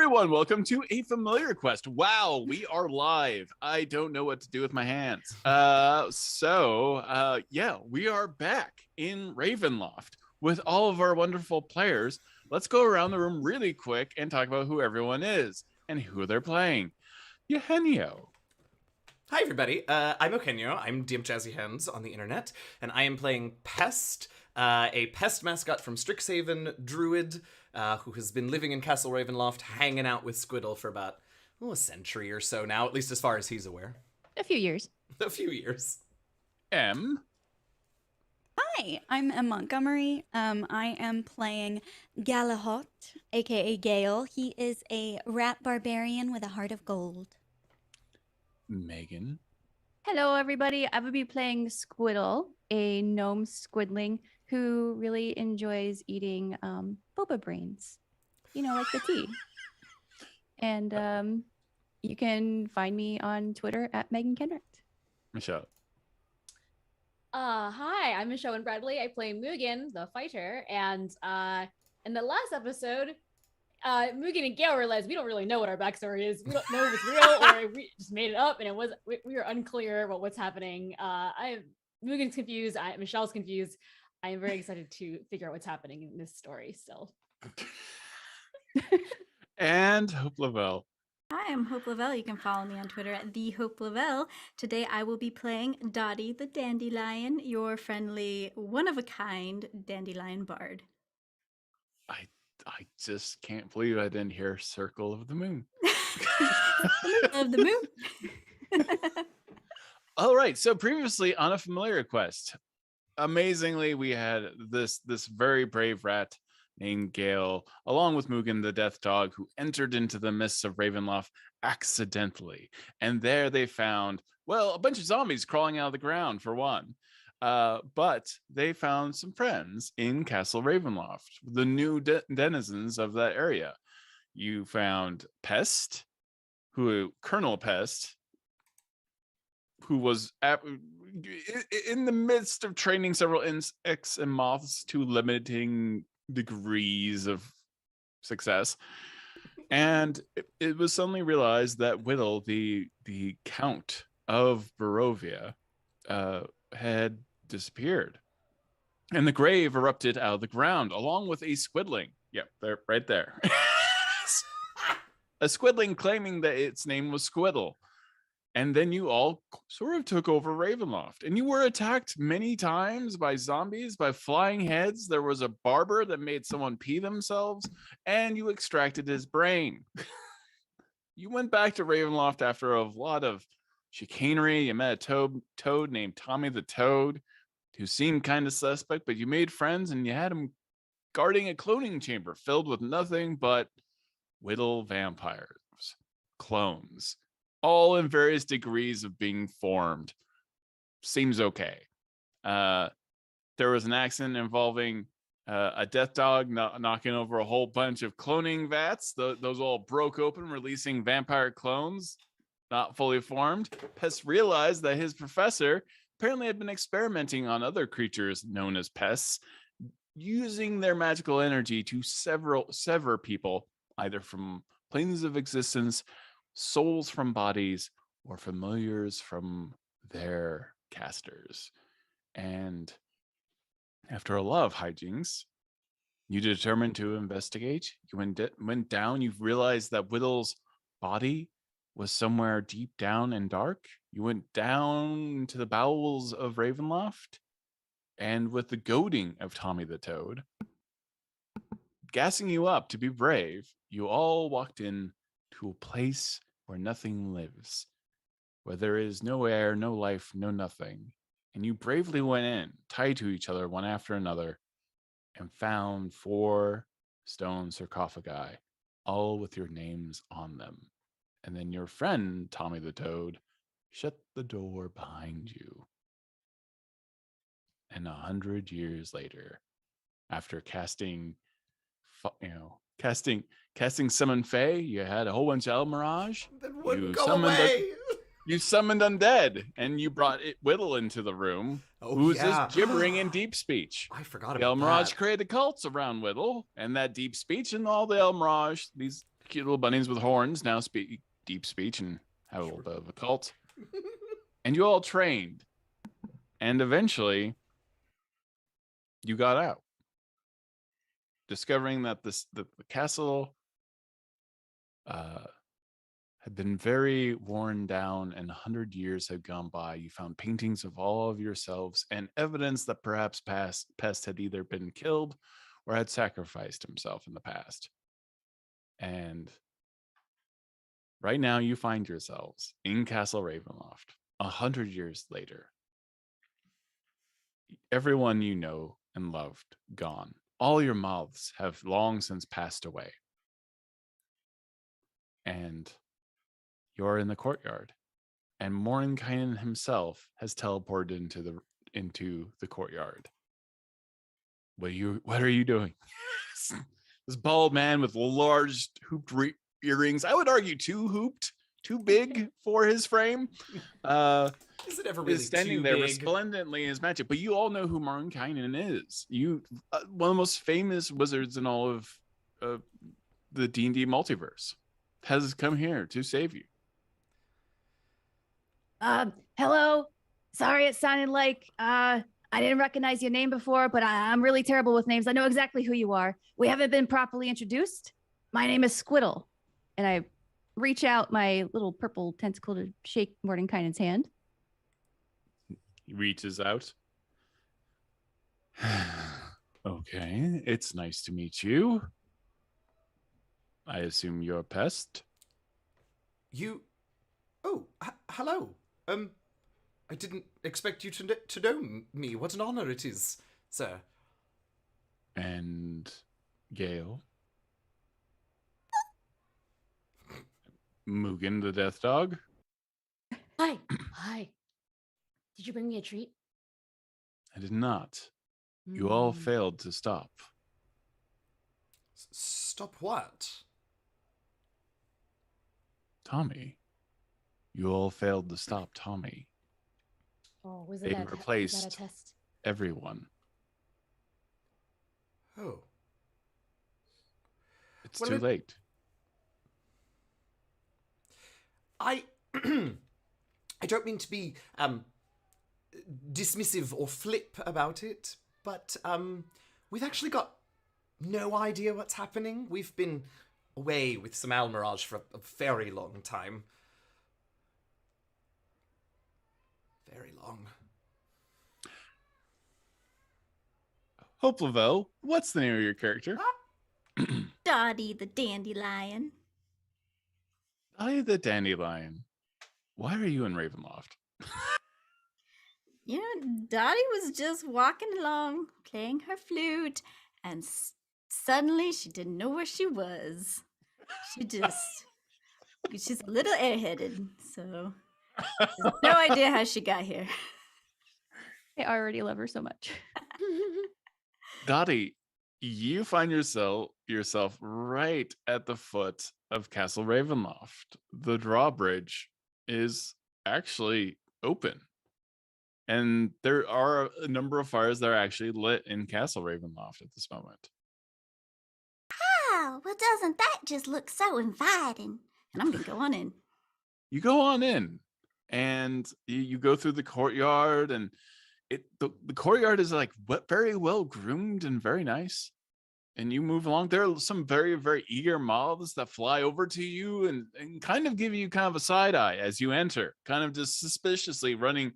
everyone, welcome to A Familiar Quest. Wow, we are live. I don't know what to do with my hands. Yeah, we are back in Ravenloft with all of our wonderful players. Let's go around the room really quick and talk about who everyone is and who they're playing. Eugenio. Hi everybody, I'm Eugenio. I'm DM Jazzy Hands on the internet, and I am playing Pest, a pest mascot from Strixhaven, druid, who has been living in Castle Ravenloft, hanging out with Squiddle for about a century or so now, at least as far as he's aware. A few years. A few years. M. Hi, I'm Emme Montgomery. I am playing Galahot, aka Gale. He is a rat barbarian with a heart of gold. Meagan. Hello, everybody. I will be playing Squiddle, a gnome squidling who really enjoys eating boba brains. You know, like the tea. And you can find me on Twitter at Meagan Kenreck. Michelle. Hi, I'm Nguyen Bradley. I play Meagan, the fighter, and in the last episode, Meagan and Gale realized we don't really know what our backstory is. We don't know if it's real or if we just made it up, and we were unclear about what's happening. Meagan's confused. Michelle's confused. I am very excited to figure out what's happening in this story still. And Hope LaVelle. Hi, I'm Hope LaVelle. You can follow me on Twitter at the Hope LaVelle. Today I will be playing Dottie the Dandelion, your friendly, one-of-a-kind dandelion bard. I just can't believe I didn't hear Circle of the Moon. Of the moon. All right, so previously on A Familiar Quest, amazingly, we had this very brave rat named Gale, along with Mugen the Death Dog, who entered into the mists of Ravenloft accidentally. And there they found, well, a bunch of zombies crawling out of the ground, for one. But they found some friends in Castle Ravenloft, the new denizens of that area. You found Pest, Colonel Pest, who was in the midst of training several insects and moths to limiting degrees of success. And it was suddenly realized that Whittle, the Count of Barovia, had disappeared. And the grave erupted out of the ground, along with a squidling. Yep, there, right there. A squidling claiming that its name was Squiddle. And then you all sort of took over Ravenloft. And you were attacked many times by zombies, by flying heads. There was a barber that made someone pee themselves, and you extracted his brain. You went back to Ravenloft after a lot of chicanery. You met a toad named Tommy the Toad, who seemed kind of suspect, but you made friends and you had him guarding a cloning chamber filled with nothing but Whittle vampires, clones, all in various degrees of being formed. Seems okay. There was an accident involving a death dog knocking over a whole bunch of cloning vats. Those all broke open, releasing vampire clones, not fully formed. Pest realized that his professor apparently had been experimenting on other creatures known as pests, using their magical energy to sever people, either from planes of existence, souls from bodies, or familiars from their casters. And after a lot of hijinks, you determined to investigate. You went down. You realized that Whittle's body was somewhere deep down and dark. You went down into the bowels of Ravenloft, and with the goading of Tommy the Toad, gassing you up to be brave, you all walked in to a place where nothing lives, where there is no air, no life, no nothing. And you bravely went in, tied to each other one after another, and found 4 stone sarcophagi, all with your names on them. And then your friend, Tommy the Toad, shut the door behind you. And 100 years later, after casting Summon Fae, you had a whole bunch of El Mirage. That wouldn't go away. You summoned undead, and you brought Whittle into the room, who's just gibbering in deep speech. I forgot The about El Mirage that. created cults around Whittle, and that deep speech and all the El Mirage, these cute little bunnies with horns now speak deep speech and have a little bit of a cult. And you all trained. And eventually, you got out. Discovering that the castle had been very worn down and 100 years had gone by. You found paintings of all of yourselves and evidence that perhaps Pest had either been killed or had sacrificed himself in the past. And right now you find yourselves in Castle Ravenloft 100 years later. Everyone you know and loved gone. All your mouths have long since passed away. And you're in the courtyard. And Mordenkainen himself has teleported into the courtyard. What are you doing? This bald man with large hooped earrings. I would argue too big for his frame. Is it ever really is standing too there big? resplendently in his magic. But you all know who Mordenkainen is. You one of the most famous wizards in all of the D&D multiverse has come here to save you. Hello. Sorry, it sounded like I didn't recognize your name before, but I'm really terrible with names. I know exactly who you are. We haven't been properly introduced. My name is Squiddle. And I reach out my little purple tentacle to shake Mordenkainen's hand. He reaches out. Okay, it's nice to meet you. I assume you're a pest. You... Oh, hello. I didn't expect you to know me. What an honor it is, sir. And Gale. Mugen the death dog. Hi. Hi. Did you bring me a treat? I did not. You all failed to stop. Stop what? Tommy. You all failed to stop Tommy. Oh, was They it was that replaced a test? everyone. Oh. It's Well, too late. I don't mean to be dismissive or flip about it, but we've actually got no idea what's happening. We've been away with some Almirage for a very long time. Very long. Hope LaVelle, what's the name of your character? Dottie the dandelion. I the dandelion. Why are you in Ravenloft? You know, Dottie was just walking along, playing her flute, and suddenly she didn't know where she was. She's a little airheaded, so there's no idea how she got here. I already love her so much. Dottie, you find yourself right at the foot of Castle Ravenloft. The drawbridge is actually open. And there are a number of fires that are actually lit in Castle Ravenloft at this moment. Oh, well, doesn't that just look so inviting? And I'm going to go on in. You go on in and you go through the courtyard, and the courtyard is like very well groomed and very nice. And you move along. There are some very, very eager moths that fly over to you and kind of give you kind of a side eye as you enter, kind of just suspiciously running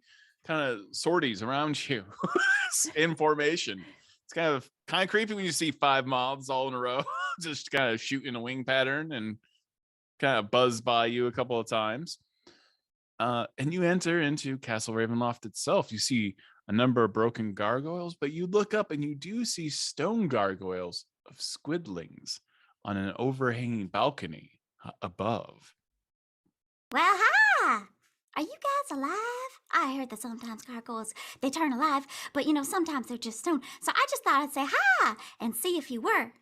kind of sorties around you in formation. It's kind of creepy when you see 5 moths all in a row, just kind of shoot in a wing pattern and kind of buzz by you a couple of times. And you enter into Castle Ravenloft itself. You see a number of broken gargoyles, but you look up and you do see stone gargoyles of squidlings on an overhanging balcony above. Well, hi! Are you guys alive? I heard that sometimes gargoyles, they turn alive, but sometimes they're just stone. So I just thought I'd say hi and see if you were.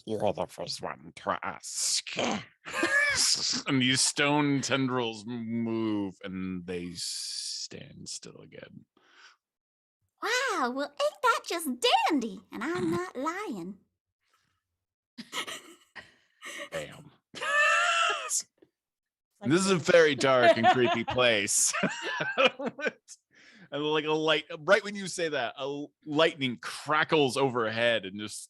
You're the first one to ask. And these stone tendrils move and they stand still again. Wow, well, ain't that just dandy? And I'm not lying. Bam. This is a very dark and creepy place. And like a light, right when you say that, a lightning crackles overhead and just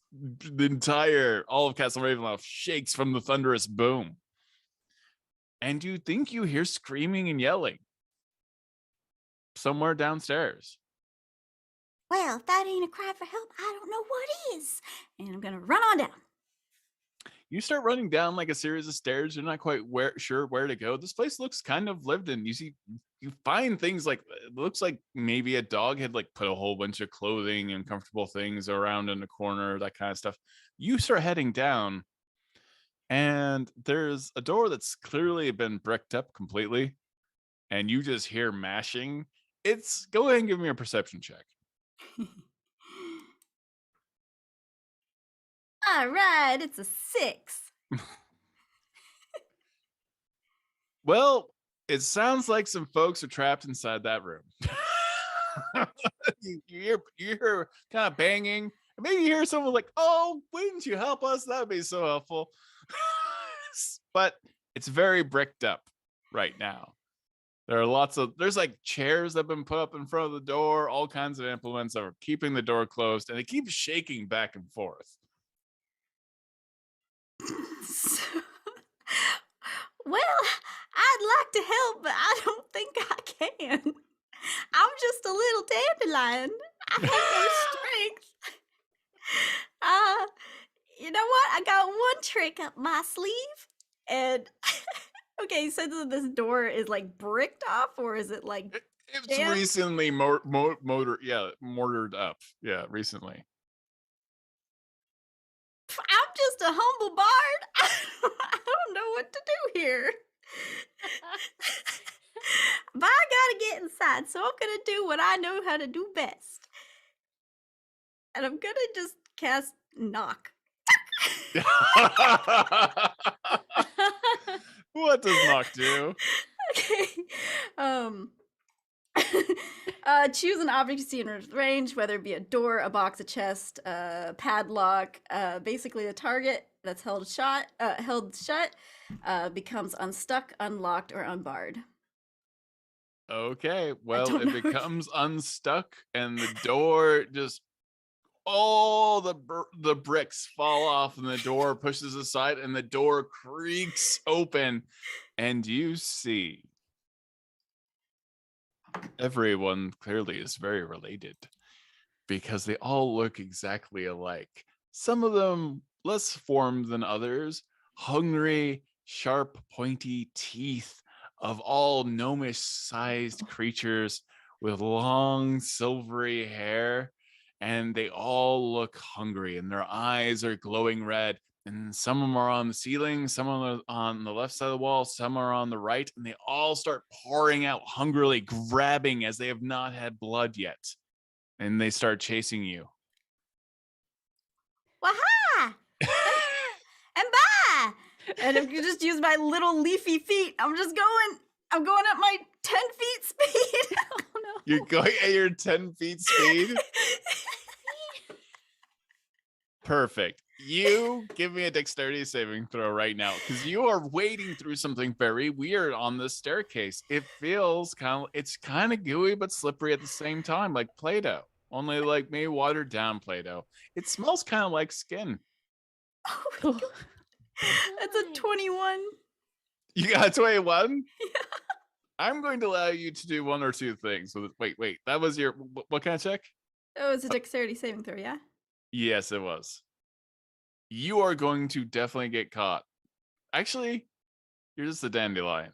all of Castle Ravenloft shakes from the thunderous boom. And you think you hear screaming and yelling somewhere downstairs. Well, if that ain't a cry for help, I don't know what is. And I'm gonna run on down. You start running down like a series of stairs. You're not quite sure where to go. This place looks kind of lived in. You find things like, it looks like maybe a dog had like put a whole bunch of clothing and comfortable things around in the corner, that kind of stuff. You start heading down, and there's a door that's clearly been bricked up completely, and you just hear mashing. Go ahead and give me a perception check. All right, it's a 6. Well, it sounds like some folks are trapped inside that room. you hear kind of banging. Maybe you hear someone like, "Oh, wouldn't you help us? That would be so helpful." But it's very bricked up right now. There's like chairs that have been put up in front of the door, all kinds of implements that are keeping the door closed, and it keeps shaking back and forth. Well, I'd like to help, but I don't think I can. I'm just a little dandelion. I have no strength. You know what? I got one trick up my sleeve. And okay, so this door is like bricked off, or is it like It's jammed? recently mortared up. Yeah, recently. I'm just a humble bard. I don't know what to do here. But I gotta get inside, so I'm gonna do what I know how to do best. And I'm gonna just cast knock. What does knock do? Okay. Choose an object you see in range, whether it be a door, a box, a chest, a padlock. Basically, the target that's held shut becomes unstuck, unlocked, or unbarred. Okay, well, don't it know. becomes unstuck, and the door just all the bricks fall off, and the door pushes aside, and the door creaks open, and you see everyone clearly is very related because they all look exactly alike. Some of them less formed than others, hungry, sharp, pointy teeth of all gnomish sized creatures with long silvery hair, and they all look hungry, and their eyes are glowing red. And some of them are on the ceiling, some are on the left side of the wall, some are on the right, and they all start pouring out hungrily, grabbing as they have not had blood yet. And they start chasing you. Waha! And bye! And if you just use my little leafy feet, I'm going at my 10 feet speed. Oh no. You're going at your 10 feet speed? Perfect. You give me a dexterity saving throw right now, because you are wading through something very weird on this staircase. It feels it's kind of gooey but slippery at the same time, like Play-Doh, only like maybe watered down Play-Doh. It smells kind of like skin. Oh my God. That's a 21. You got 21? Yeah. I'm going to allow you to do one or two things. Wait, that was your, what kind of check? Oh, it's a dexterity saving throw, yeah? Yes, it was. You are going to definitely get caught. Actually, you're just a dandelion.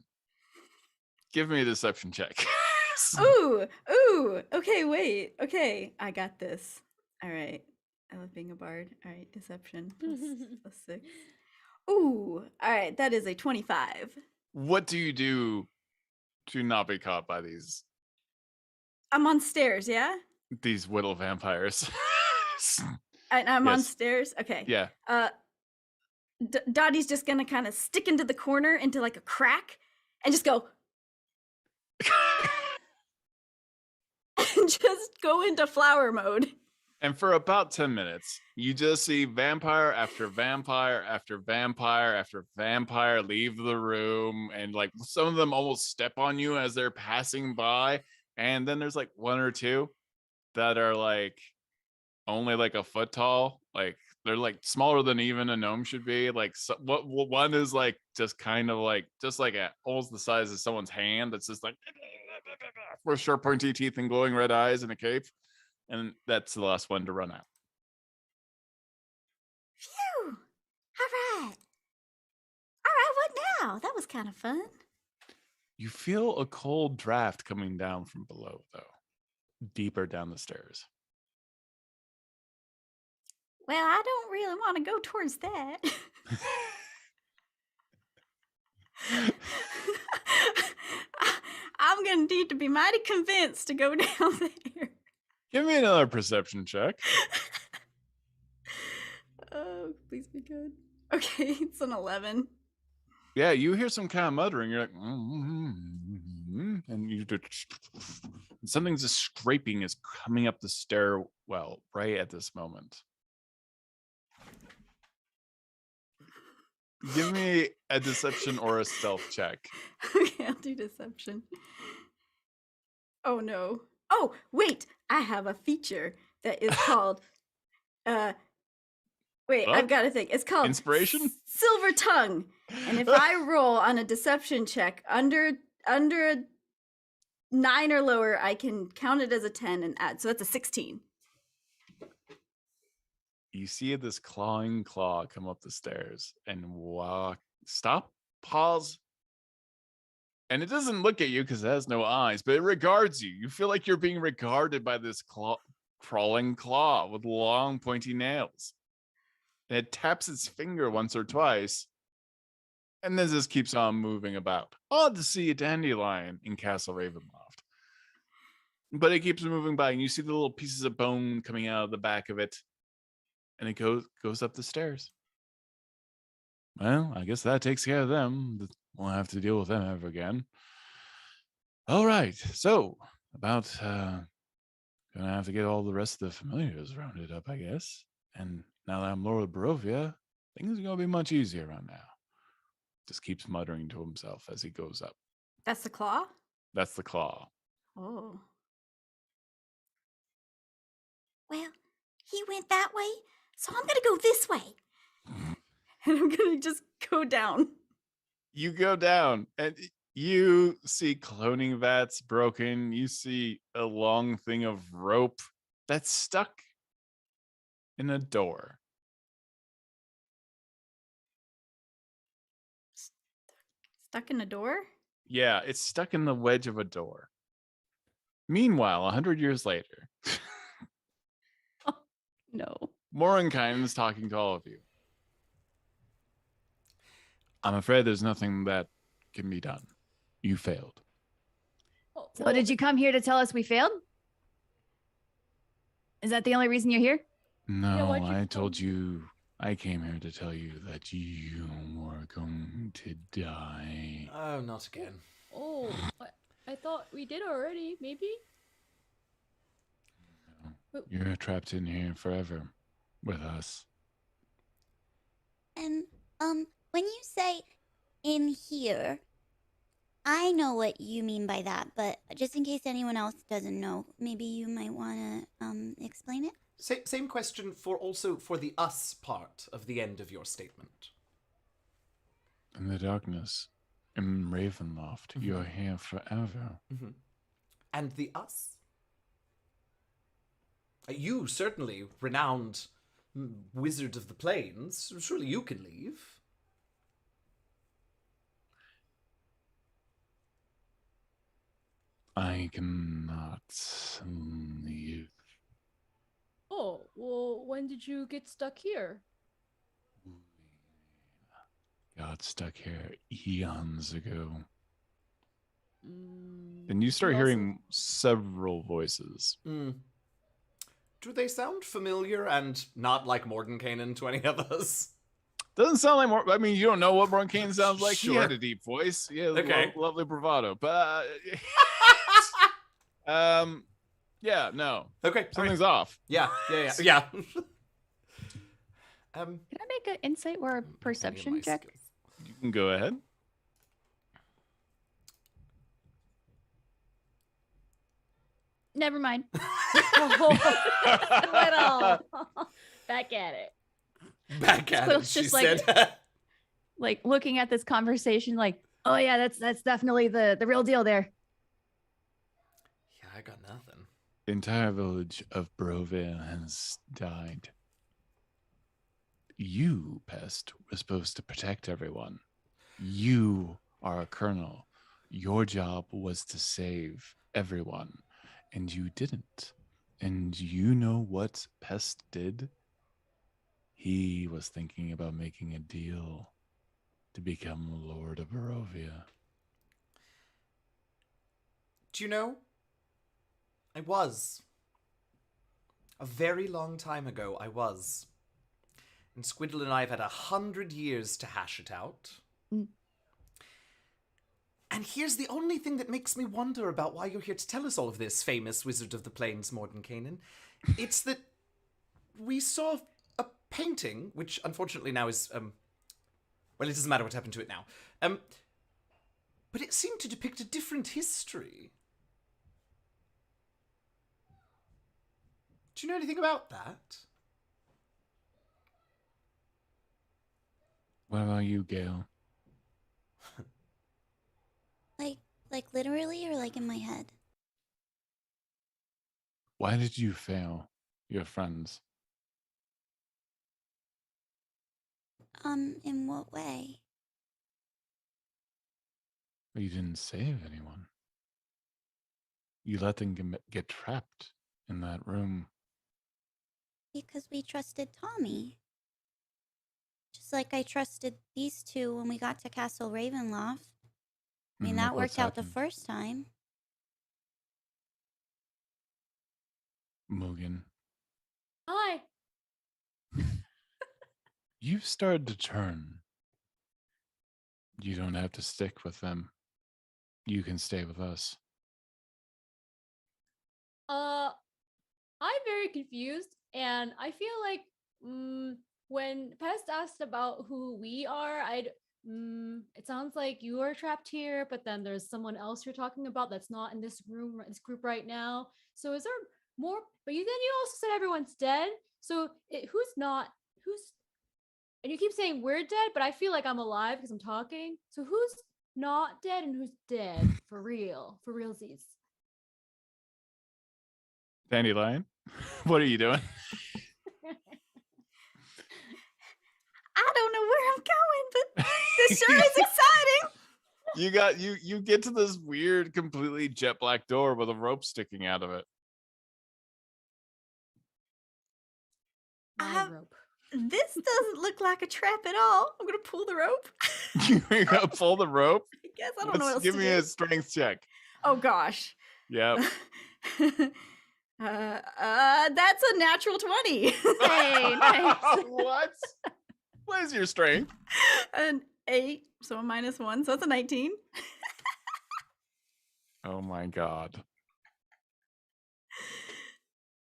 Give me a deception check. Ooh, okay, wait. Okay, I got this. All right. I love being a bard. All right, deception plus 6. Ooh, all right, that is a 25. What do you do to not be caught by these I'm on stairs, yeah? whittle vampires? And I'm on Yes. stairs? Okay. Yeah. Dottie's just gonna kind of stick into the corner, into like a crack, and just go, and just go into flower mode. And for about 10 minutes, you just see vampire after vampire after vampire after vampire leave the room. And like some of them almost step on you as they're passing by. And then there's like one or two that are like only like a foot tall. Like they're like smaller than even a gnome should be. Like what one is like just kind of like just like almost the size of someone's hand. That's just like with sharp pointy teeth and glowing red eyes and a cape. And that's the last one to run out. Phew! All right. All right, what now? That was kind of fun. You feel a cold draft coming down from below, though, deeper down the stairs. Well, I don't really want to go towards that. I'm going to need to be mighty convinced to go down there. Give me another perception check. Oh, please be good. Okay, it's an 11. Yeah, you hear some kind of muttering. You're like, and you something's just scraping is coming up the stairwell right at this moment. Give me a deception or a stealth check. Okay, I'll do deception. Oh no. Oh, wait, I have a feature that is called wait, I've got to think. It's called Inspiration? Silver Tongue. And if I roll on a deception check under a 9 or lower, I can count it as a 10 and add. So that's a 16. You see this clawing claw come up the stairs and stop, pause. And it doesn't look at you because it has no eyes, but it regards you. You feel like you're being regarded by this crawling claw with long pointy nails. And it taps its finger once or twice. And then just keeps on moving about. Odd to see a dandelion in Castle Ravenloft. But it keeps moving by, and you see the little pieces of bone coming out of the back of it. And it goes up the stairs. Well, I guess that takes care of them. Won't have to deal with them ever again. All right, so about gonna have to get all the rest of the familiars rounded up, I guess. And now that I'm Lord of Barovia, things are gonna be much easier around now. Just keeps muttering to himself as he goes up. That's the claw? That's the claw. Oh. Well, he went that way, so I'm gonna go this way. And I'm going to just go down. You go down and you see cloning vats broken. You see a long thing of rope that's stuck in a door. Stuck in a door? Yeah, it's stuck in the wedge of a door. Meanwhile, 100 years later, No. Morinkind is talking to all of you. I'm afraid there's nothing that can be done. You failed. Oh, So well, did you come here to tell us we failed? Is that the only reason you're here? No, why'd you I come? told you. I came here to tell you that you were going to die. Oh, not again. Oh, I thought we did already. Maybe. You're trapped in here forever with us. And when you say in here, I know what you mean by that, but just in case anyone else doesn't know, maybe you might want to explain it. Same question for the us part of the end of your statement. In the darkness, in Ravenloft, you're here forever. Mm-hmm. And the us? You, certainly, renowned wizard of the plains, surely you can leave. I cannot leave. Oh, well, when did you get stuck here? Got stuck here eons ago. Mm, And you start we also- hearing several voices. Mm. Do they sound familiar and not like Mordenkainen to any of us? Doesn't sound like more. I mean, you don't know what Morinkind sounds like. He Sure. had a deep voice. Yeah, Okay. lovely bravado. But Yeah, no. Okay, all right. Something's off. Yeah. Can I make an insight or a perception check? You can go ahead. Never mind. Squidle. Back at it. Back at it, Squidle's she just like- said. Like looking at this conversation, like, oh yeah, that's definitely the real deal there. Yeah, I got nothing. The entire village of Barovia has died. You, Pest, were supposed to protect everyone. You are a colonel. Your job was to save everyone, and you didn't. And you know what Pest did? He was thinking about making a deal to become Lord of Barovia. Do you know? I was. A very long time ago, I was. And Squidle and I have had 100 years to hash it out. Mm. And here's the only thing that makes me wonder about why you're here to tell us all of this, famous Wizard of the Plains, Mordenkainen. It's that we saw a painting, which unfortunately now is, well, it doesn't matter what happened to it now. But it seemed to depict a different history. Do you know anything about that? What about you, Gale? Like literally or like in my head? Why did you fail your friends? In what way? You didn't save anyone. You let them get trapped in that room. Because we trusted Tommy. Just like I trusted these two when we got to Castle Ravenloft. I mean, that Look what's worked out the happened. first time. Mugen, Hi. you've started to turn. You don't have to stick with them. You can stay with us. I'm very confused, and I feel like when Pest asked about who we are, it sounds like you are trapped here, but then there's someone else you're talking about that's not in this room, this group right now. So is there more? But then you also said everyone's dead. So who's not? Who's? And you keep saying we're dead, but I feel like I'm alive because I'm talking. So who's not dead and who's dead for real? For realsies. Dandelion, what are you doing? I don't know where I'm going, but this sure is exciting. You get to this weird, completely jet black door with a rope sticking out of it. My rope. This doesn't look like a trap at all. I'm gonna pull the rope. You're gonna pull the rope? I guess I don't know what else Give to me do. a strength check. Oh gosh. Yep. That's a natural 20. Hey, nice. What? What is your strength? An 8, so a -1, so that's a 19. Oh my god.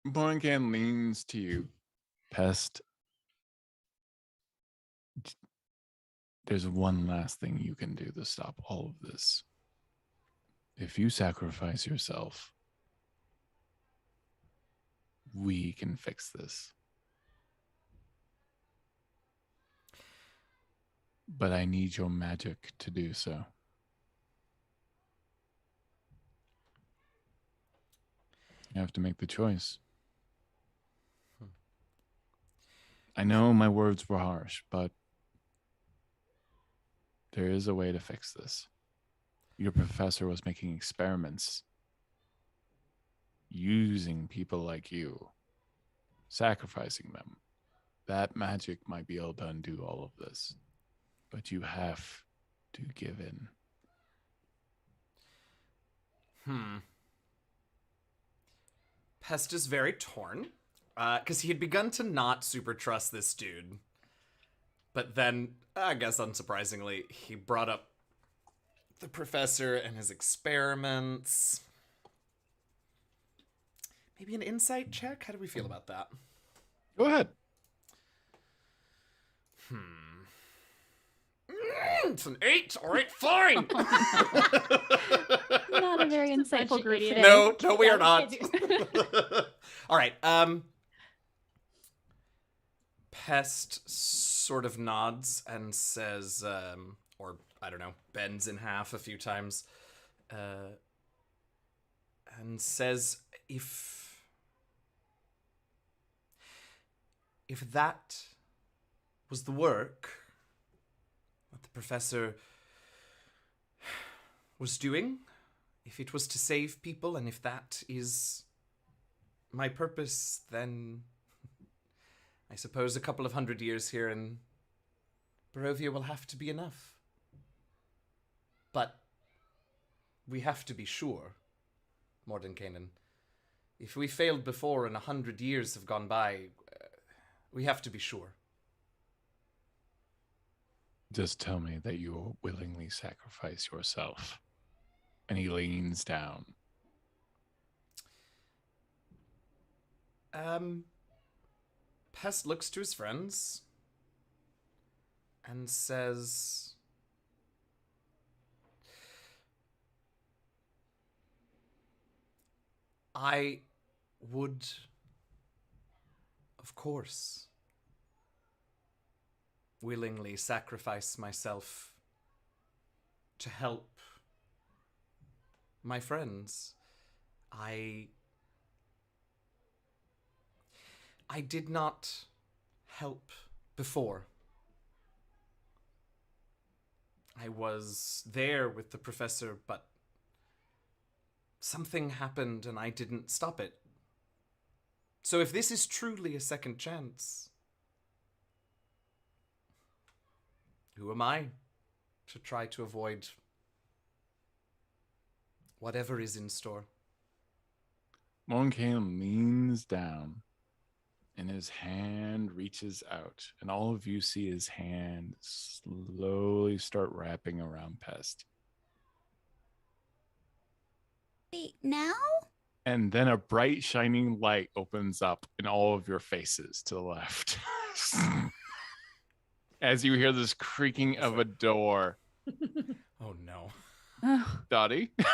Morgan leans to you. Pest. There's one last thing you can do to stop all of this. If you sacrifice yourself, we can fix this. But I need your magic to do so. You have to make the choice. I know my words were harsh, but there is a way to fix this. Your professor was making experiments using people like you, sacrificing them. That magic might be able to undo all of this, but you have to give in. Pest is very torn, because he had begun to not super trust this dude. But then, I guess unsurprisingly, he brought up the professor and his experiments. Maybe an insight check? How do we feel about that? Go ahead. It's an 8. All right, fine. Not a very Just a bunch insightful of group idiots. today. No, we Yeah, are we not. can't do- All right. Pest sort of nods and says, or I don't know, bends in half a few times, and says, if that was the work that the professor was doing, if it was to save people, and if that is my purpose, then I suppose a couple of 100 years here in Barovia will have to be enough. But we have to be sure, Mordenkainen. If we failed before and 100 years have gone by, we have to be sure. Just tell me that you will willingly sacrifice yourself. And he leans down. Pest looks to his friends and says, I would, of course, willingly sacrifice myself to help my friends. I did not help before. I was there with the professor, but something happened and I didn't stop it. So if this is truly a second chance, who am I to try to avoid whatever is in store? Mordenkainen leans down and his hand reaches out, and all of you see his hand slowly start wrapping around Pest. Wait, now? And then a bright shining light opens up in all of your faces to the left. As you hear this creaking of a door. Oh no. Dottie. You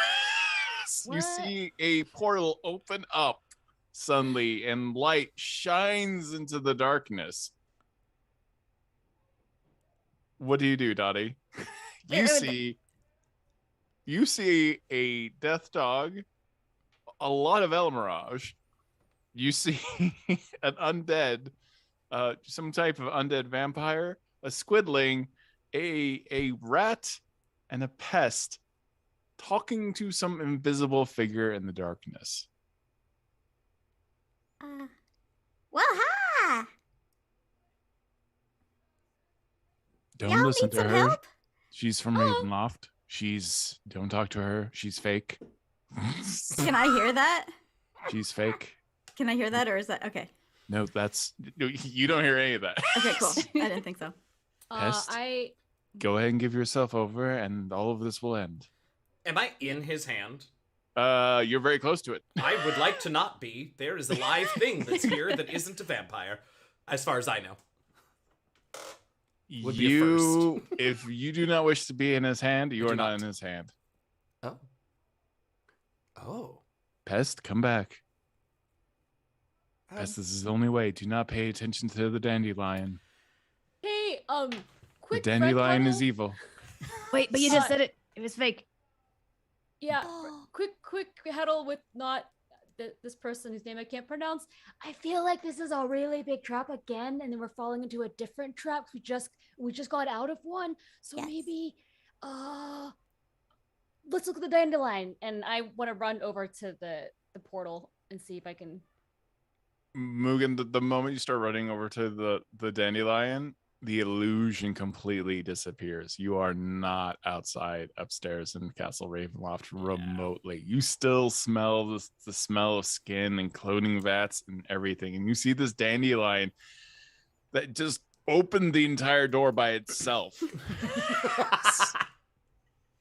What? see a portal open up suddenly and light shines into the darkness. What do you do, Dottie? You see a death dog, a lot of El Mirage. You see an undead, some type of undead vampire, a squidling, a rat, and a pest talking to some invisible figure in the darkness. Well, hi. Don't Y'all listen need to some her. help? She's from Ravenloft. Don't talk to her. She's fake. Can I hear that? She's fake. Can I hear that, or is that okay? No, you don't hear any of that. Okay, cool. I didn't think so. Pest? I Go ahead and give yourself over, and all of this will end. Am I in his hand? You're very close to it. I would like to not be. There is a live thing that's here that isn't a vampire, as far as I know. Would be a first. If you do not wish to be in his hand, you do are not not. in his hand. Oh. Pest, come back. Pest, this is the only way. Do not pay attention to the dandelion. hey The quick dandelion friend is huddle. evil. Wait, but you just said it was fake. Yeah, Oh. quick huddle with not this person whose name I can't pronounce. I feel like this is a really big trap again, and then we're falling into a different trap. We just got out of one, so Yes. maybe let's look at the dandelion. And I want to run over to the portal and see if I can. Mugen, the moment you start running over to the dandelion, the illusion completely disappears. You are not outside upstairs in Castle Ravenloft remotely. You still smell the smell of skin and cloning vats and everything. And you see this dandelion that just opened the entire door by itself.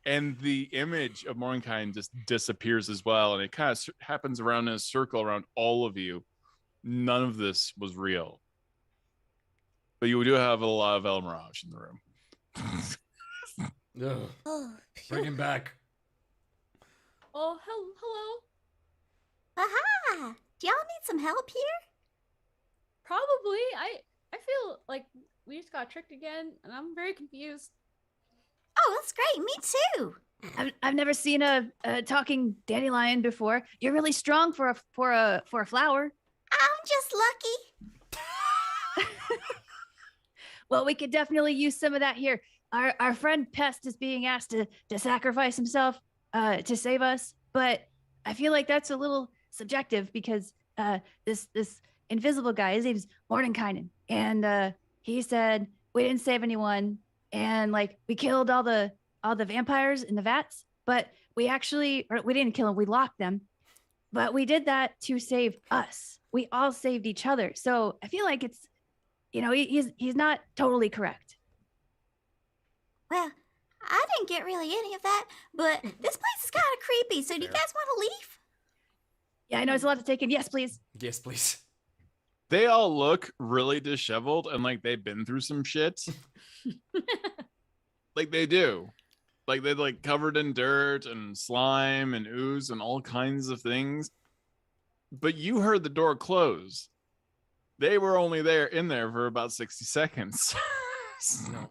And the image of Mordenkainen just disappears as well. And it kind of happens around in a circle around all of you. None of this was real. But you do have a lot of El Mirage in the room. Ugh. Oh, Bring him back. Oh, hello. Aha! Do y'all need some help here? Probably. I feel like we just got tricked again, and I'm very confused. Oh, that's great. Me too. I've never seen a talking dandelion before. You're really strong for a flower. I'm just lucky. Well, we could definitely use some of that here. Our friend Pest is being asked to sacrifice himself to save us, but I feel like that's a little subjective because this invisible guy, his name's Mordenkainen, and he said we didn't save anyone, and like we killed all the vampires in the vats, but we didn't kill them, we locked them, but we did that to save us. We all saved each other, so I feel like it's, he's not totally correct. Well, I didn't get really any of that, but this place is kind of creepy. So do you guys want to leave? Yeah, I know it's a lot to take in. Yes, please. Yes, please. They all look really disheveled and like they've been through some shit. Like they do. Like they're like covered in dirt and slime and ooze and all kinds of things. But you heard the door close. They were only in there for about 60 seconds. No.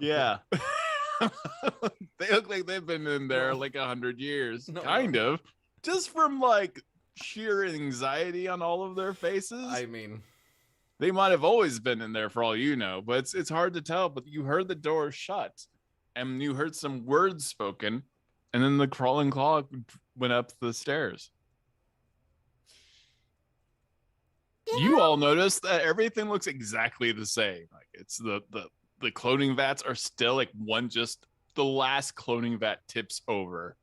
Yeah. They look like they've been in there like 100 years. No. Kind of. Just from like sheer anxiety on all of their faces. I mean, They might have always been in there for all you know, but it's hard to tell. But you heard the door shut and you heard some words spoken, and then the crawling claw went up the stairs. You all notice that everything looks exactly the same. Like it's the cloning vats are still like one, just the last cloning vat tips over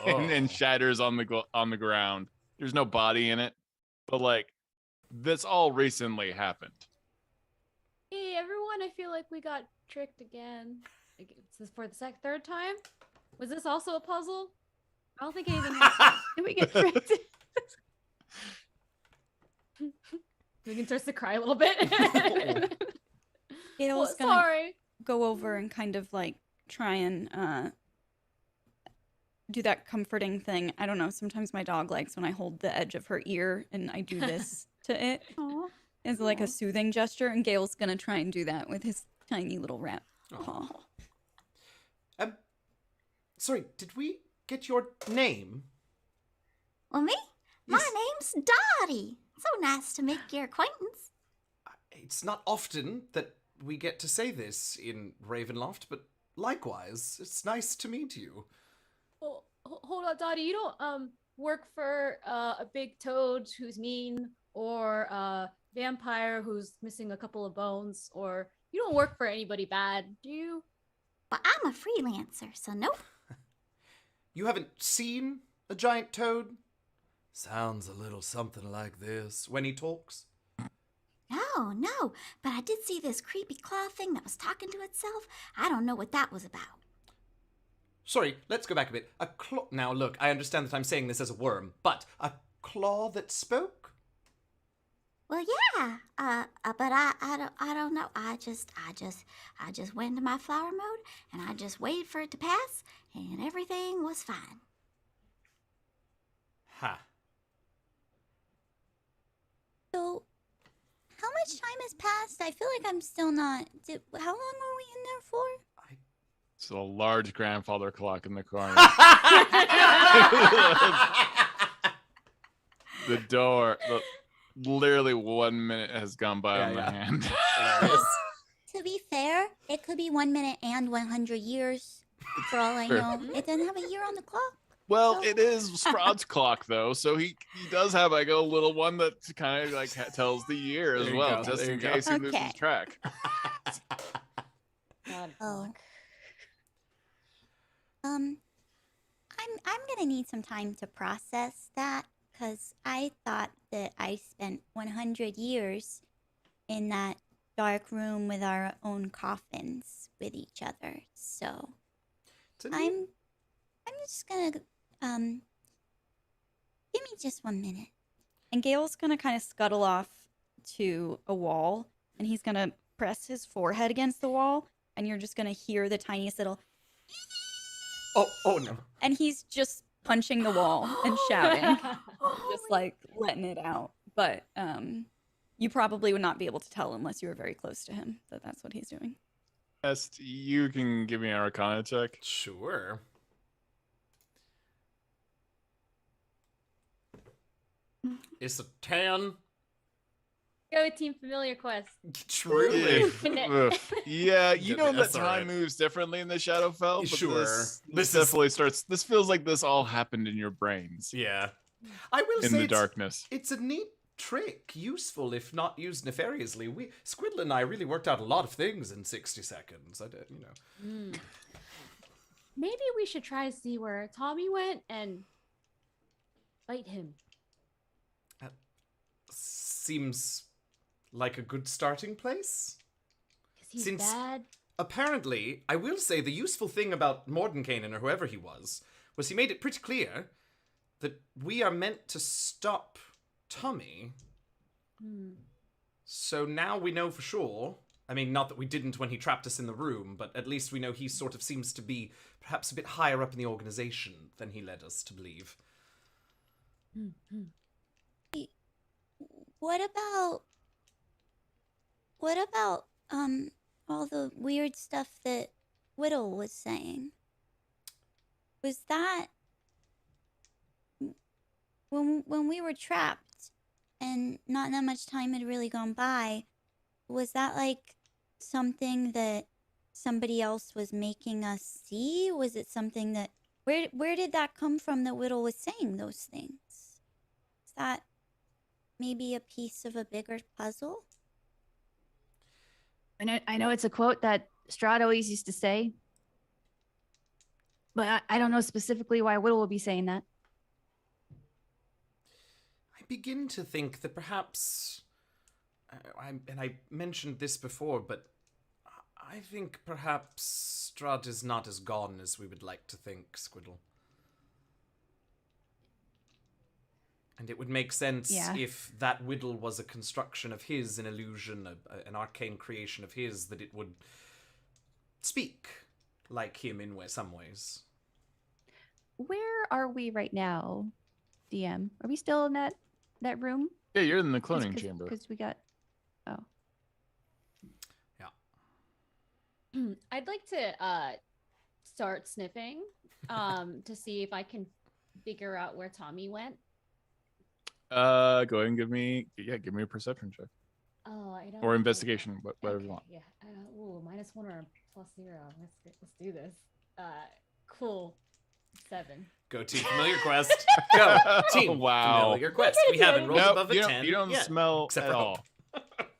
and shatters on the ground. There's no body in it, but like this all recently happened. Hey, everyone, I feel like we got tricked again. Like, is this for the third time? Was this also a puzzle? I don't think anything happened. Did we get tricked? Meagan starts to cry a little bit. Gail's Well, gonna sorry. go over and kind of like try and do that comforting thing. I don't know. Sometimes my dog likes when I hold the edge of her ear and I do this to it. Aw. It's like a soothing gesture, and Gail's gonna try and do that with his tiny little rat paw. Sorry, did we get your name? Well, me? Yes. My name's Dottie. So nice to make your acquaintance. It's not often that we get to say this in Ravenloft, but likewise, it's nice to meet you. Oh, hold on, Dottie. You don't work for a big toad who's mean, or a vampire who's missing a couple of bones, or you don't work for anybody bad, do you? But I'm a freelancer, so nope. You haven't seen a giant toad? Sounds a little something like this when he talks. No, but I did see this creepy claw thing that was talking to itself. I don't know what that was about. Sorry, let's go back a bit. A claw. Now, look, I understand that I'm saying this as a worm, but a claw that spoke? Well, yeah, but I don't know. I just went into my flower mode, and I just waited for it to pass, and everything was fine. Ha. So, how much time has passed? I feel like I'm still not. How long were we in there for? It's a large grandfather clock in the corner. The door, literally 1 minute has gone by on the hand. To be fair, it could be 1 minute and 100 years. For all I Fair. know, it doesn't have a year on the clock. Well, it is Sprout's clock though, so he does have like a little one that kind of like tells the year as There you well, go, just there in you go. case he Okay. loses track. God, Oh. I'm gonna need some time to process that, because I thought that I spent 100 years in that dark room with our own coffins with each other. So It's a neat- I'm just gonna give me just 1 minute. And Gale's gonna kind of scuttle off to a wall, and he's gonna press his forehead against the wall, and you're just gonna hear the tiniest little, Oh no. and he's just punching the wall and shouting, just like letting it out. But you probably would not be able to tell unless you were very close to him that that's what he's doing. Est, you can give me an Arcana check. Sure. It's a 10. Go Team Familiar Quest. Truly. Ugh. Yeah, you know that That's time alright. moves differently in the Shadowfell, but Sure. this This is- definitely starts. This feels like this all happened in your brains Yeah. I will in say the darkness. it's a neat trick, useful if not used nefariously. Squiddle and I really worked out a lot of things in 60 seconds. I did, Maybe we should try to see where Tommy went and fight him. Seems like a good starting place. Because he's Since- bad. Apparently, I will say the useful thing about Mordenkainen, or whoever he was he made it pretty clear that we are meant to stop Tommy. So now we know for sure. I mean, not that we didn't when he trapped us in the room, but at least we know he sort of seems to be perhaps a bit higher up in the organization than he led us to believe. What about all the weird stuff that Whittle was saying? Was that when we were trapped and not that much time had really gone by, was that like something that somebody else was making us see? Was it something that where did that come from that Whittle was saying those things? Is that maybe a piece of a bigger puzzle? I know it's a quote that Strahd always used to say, but I don't know specifically why Whittle will be saying that. I begin to think that perhaps, I mentioned this before, but I think perhaps Strahd is not as gone as we would like to think, Squiddle. And it would make sense if that Whittle was a construction of his, an illusion, an arcane creation of his, that it would speak like him in some ways. Where are we right now, DM? Are we still in that room? Yeah, you're in the cloning chamber. Because we got. Oh. Yeah. I'd like to start sniffing to see if I can figure out where Tommy went. Go ahead and give me a perception check Oh, I don't. or investigation, whatever you Okay, want. Yeah. -1 or +0. Let's do this. Cool. 7. Go Team Familiar Quest. Go Team Wow. Familiar Quest. We haven't rolled above a 10 you don't yet, smell except at for all. Hope.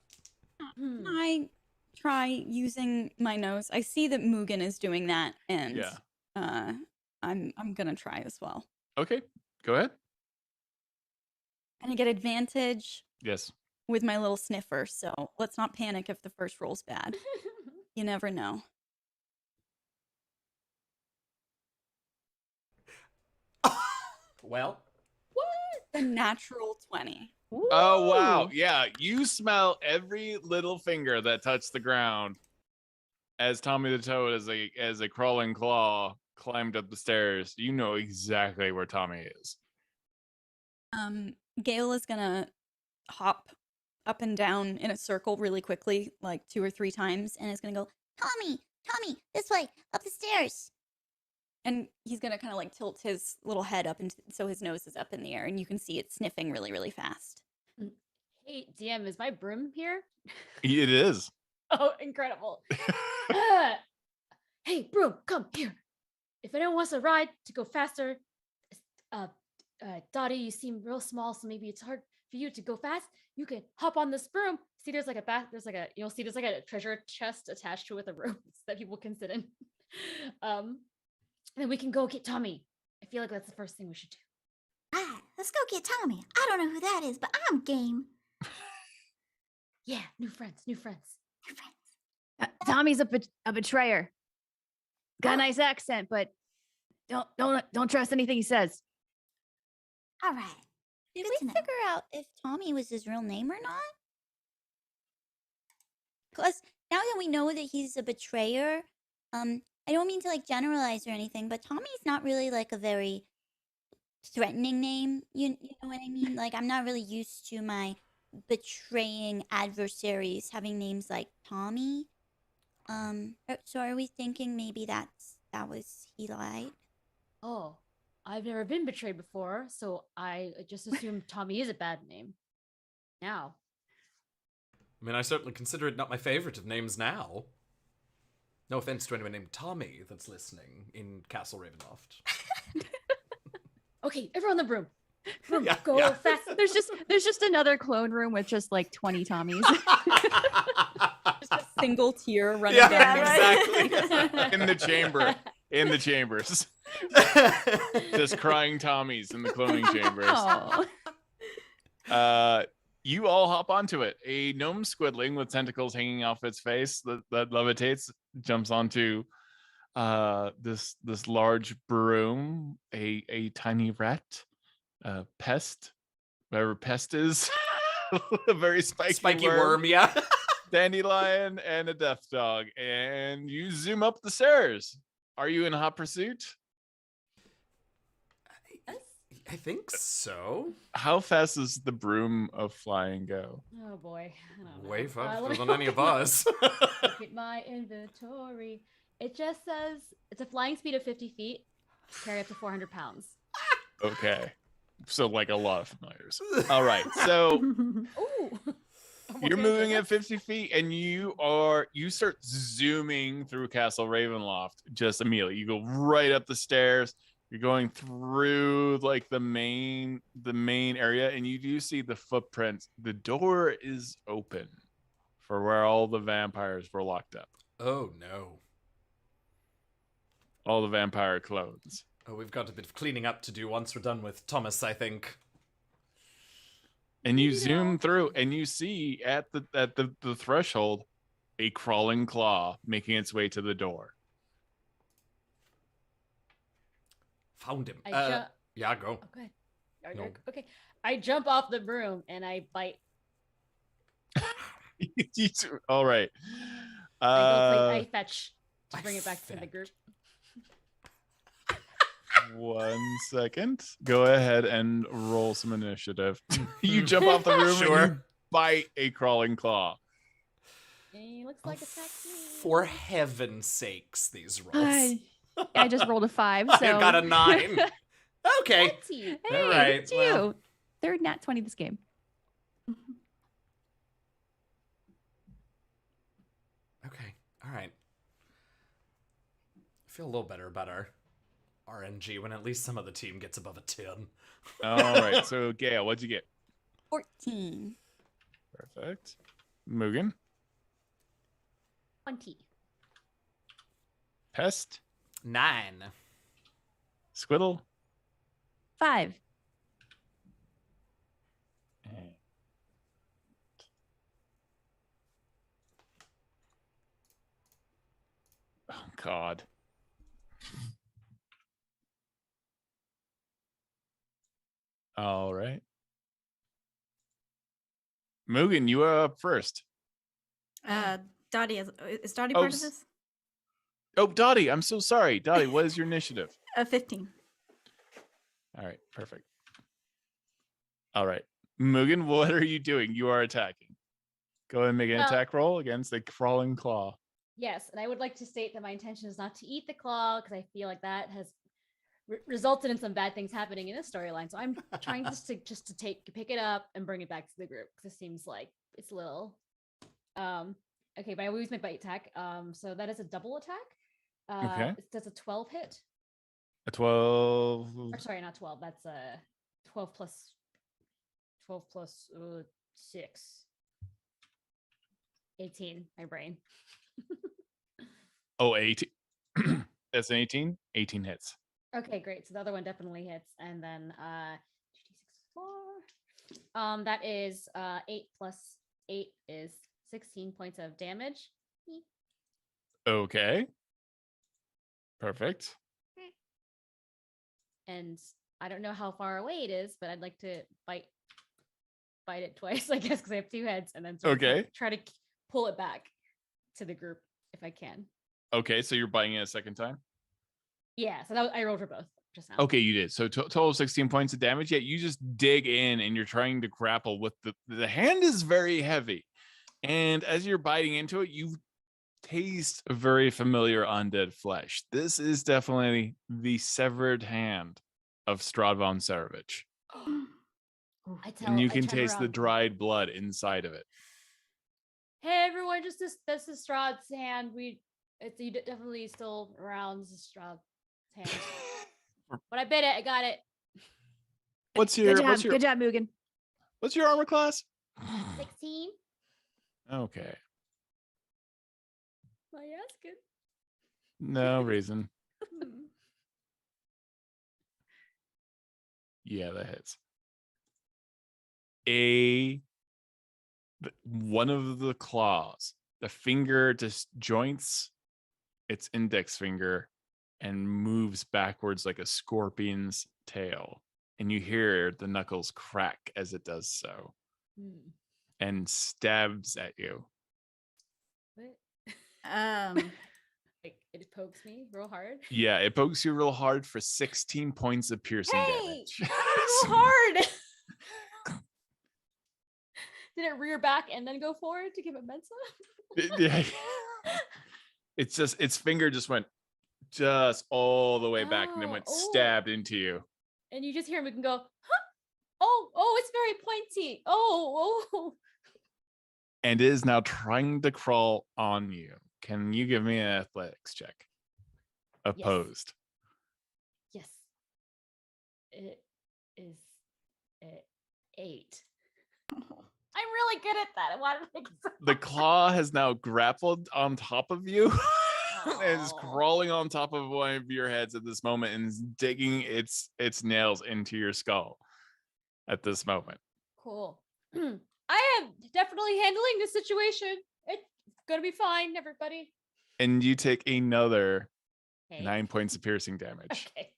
I try using my nose. I see that Mugen is doing that, and I'm gonna try as well. Okay, go ahead. And I get advantage Yes. with my little sniffer, so let's not panic if the first roll's bad. You never know. Well, The natural 20. Oh wow, Woo! yeah. You smell every little finger that touched the ground as Tommy the Toad, as a crawling claw, climbed up the stairs. You know exactly where Tommy is. Gale is gonna hop up and down in a circle really quickly, like 2 or 3 times, and is gonna go, Tommy, this way, up the stairs. and he's gonna kind of like tilt his little head up, and so his nose is up in the air, and you can see it sniffing really, really fast. Hey, DM, is my broom here? It is. Oh, incredible. Hey, broom, come here. If anyone wants a ride to go faster, Dottie, you seem real small, so maybe it's hard for you to go fast. You can hop on this broom. See, there's like a treasure chest attached to it with a rope that people can sit in. Then we can go get Tommy. I feel like that's the first thing we should do. Right, let's go get Tommy. I don't know who that is, but I'm game. Yeah, new friends. Your friends. Tommy's a betrayer. got a nice accent, but don't trust anything he says. All right. Did Good we to know. figure out if Tommy was his real name or not? Because now that we know that he's a betrayer, I don't mean to like generalize or anything, but Tommy's not really like a very threatening name. You know what I mean? Like I'm not really used to my betraying adversaries having names like Tommy. So are we thinking maybe that was he lied? Oh, I've never been betrayed before, so I just assumed Tommy is a bad name. Now. I mean, I certainly consider it not my favorite of names now. No offense to anyone named Tommy that's listening in Castle Ravenloft. Okay, everyone in the room. Yeah, Go yeah. fast. There's just another clone room with just like 20 Tommies. Just a single tear running Yeah, down. exactly. In the chamber. In the chambers. Just crying Tommies in the cloning chambers. Oh. You all hop onto it. A gnome squidling with tentacles hanging off its face that levitates jumps onto this large broom. A tiny rat, pest, whatever pest is, a very spiky worm, yeah. dandelion, and a death dog. And you zoom up the stairs. Are you in hot pursuit? I think so. How fast does the broom of flying go? Oh boy. I don't know. Way faster let me than any of look us. at my inventory. It just says it's a flying speed of 50 feet, carry up to 400 pounds. Okay. So like a lot of familiars. All right. So Ooh. you're moving at 50 feet and you start zooming through Castle Ravenloft just immediately. You go right up the stairs. You're going through like the main area, and you do see the footprints. The door is open for where all the vampires were locked up. Oh no. All the vampire clones. Oh, we've got a bit of cleaning up to do once we're done with Thomas, I think. And you zoom through and you see at the threshold a crawling claw making its way to the door. Found him. Yeah, go. Oh, good. No. Okay. I jump off the broom and I bite. All right. I fetch to bring it back to the group. 1 second. Go ahead and roll some initiative. You jump off the room and you bite a crawling claw. He looks like a taxi. For heaven's sakes, these rolls. I just rolled a 5, so I got a 9. Okay. Hey, All right, it's you. well. Third nat 20 this game. Okay. All right. I feel a little better about our RNG when at least some of the team gets above a 10. All right. So Gail, what'd you get? 14. Perfect. Mugen. 20. Pest. 9. Squiddle. 5. Oh God. All right. Mugen, you are up first. Dottie is Dottie Oh, part of this? Oh, Dottie, I'm so sorry. Dottie, what is your initiative? 15. All right, perfect. All right. Mugen, what are you doing? You are attacking. Go ahead and make an attack roll against the crawling claw. Yes, and I would like to state that my intention is not to eat the claw because I feel like that has resulted in some bad things happening in this storyline. So I'm trying just to pick it up and bring it back to the group because it seems like it's a little. Okay, but I always make bite attack. So that is a double attack. Okay. Does a 12 hit? A 12. Or sorry, not 12. That's a 12 plus 6. 18. My brain. Oh, 18. That's an 18. 18 hits. Okay, great. So the other one definitely hits, and then 4. That is 8 plus 8 is 16 points of damage. Okay. Perfect. And I don't know how far away it is, but I'd like to bite it twice, I guess, because I have 2 heads, and then sort of Okay. try to pull it back to the group if I can. Okay, so you're biting it a second time? Yeah, so I rolled for both just now. Okay, you did. So total of 16 points of damage. Yeah, you just dig in and you're trying to grapple with the hand is very heavy. And as you're biting into it, you taste a very familiar undead flesh. This is definitely the severed hand of Strahd von Sarovich. And you I can turn taste the around. dried blood inside of it. Hey everyone, just this is Strahd's hand. You definitely still around. This is Strahd's hand. But I bit it. I got it. What's Good your job. Good job, Mugen. what's your armor class? 16. Okay. My ass good. No reason. Yeah, that hits. One of the claws, the finger just joints its index finger and moves backwards like a scorpion's tail. And you hear the knuckles crack as it does so and stabs at you. What? Like it pokes me real hard. Yeah, it pokes you real hard for 16 points of piercing damage. Real hard. Did it rear back and then go forward to give it Mensa? Yeah. It's just its finger just went all the way back and then went stabbed into you. And you just hear him go, huh? Oh, it's very pointy. Oh. And it is now trying to crawl on you. Can you give me an athletics check? Opposed. Yes. It is 8. I'm really good at that. I want to make The claw has now grappled on top of you and is crawling on top of one of your heads at this moment and is digging its nails into your skull at this moment. Cool. I am definitely handling this situation. It's gonna be fine, everybody. And you take another Okay. 9 points of piercing damage. Okay.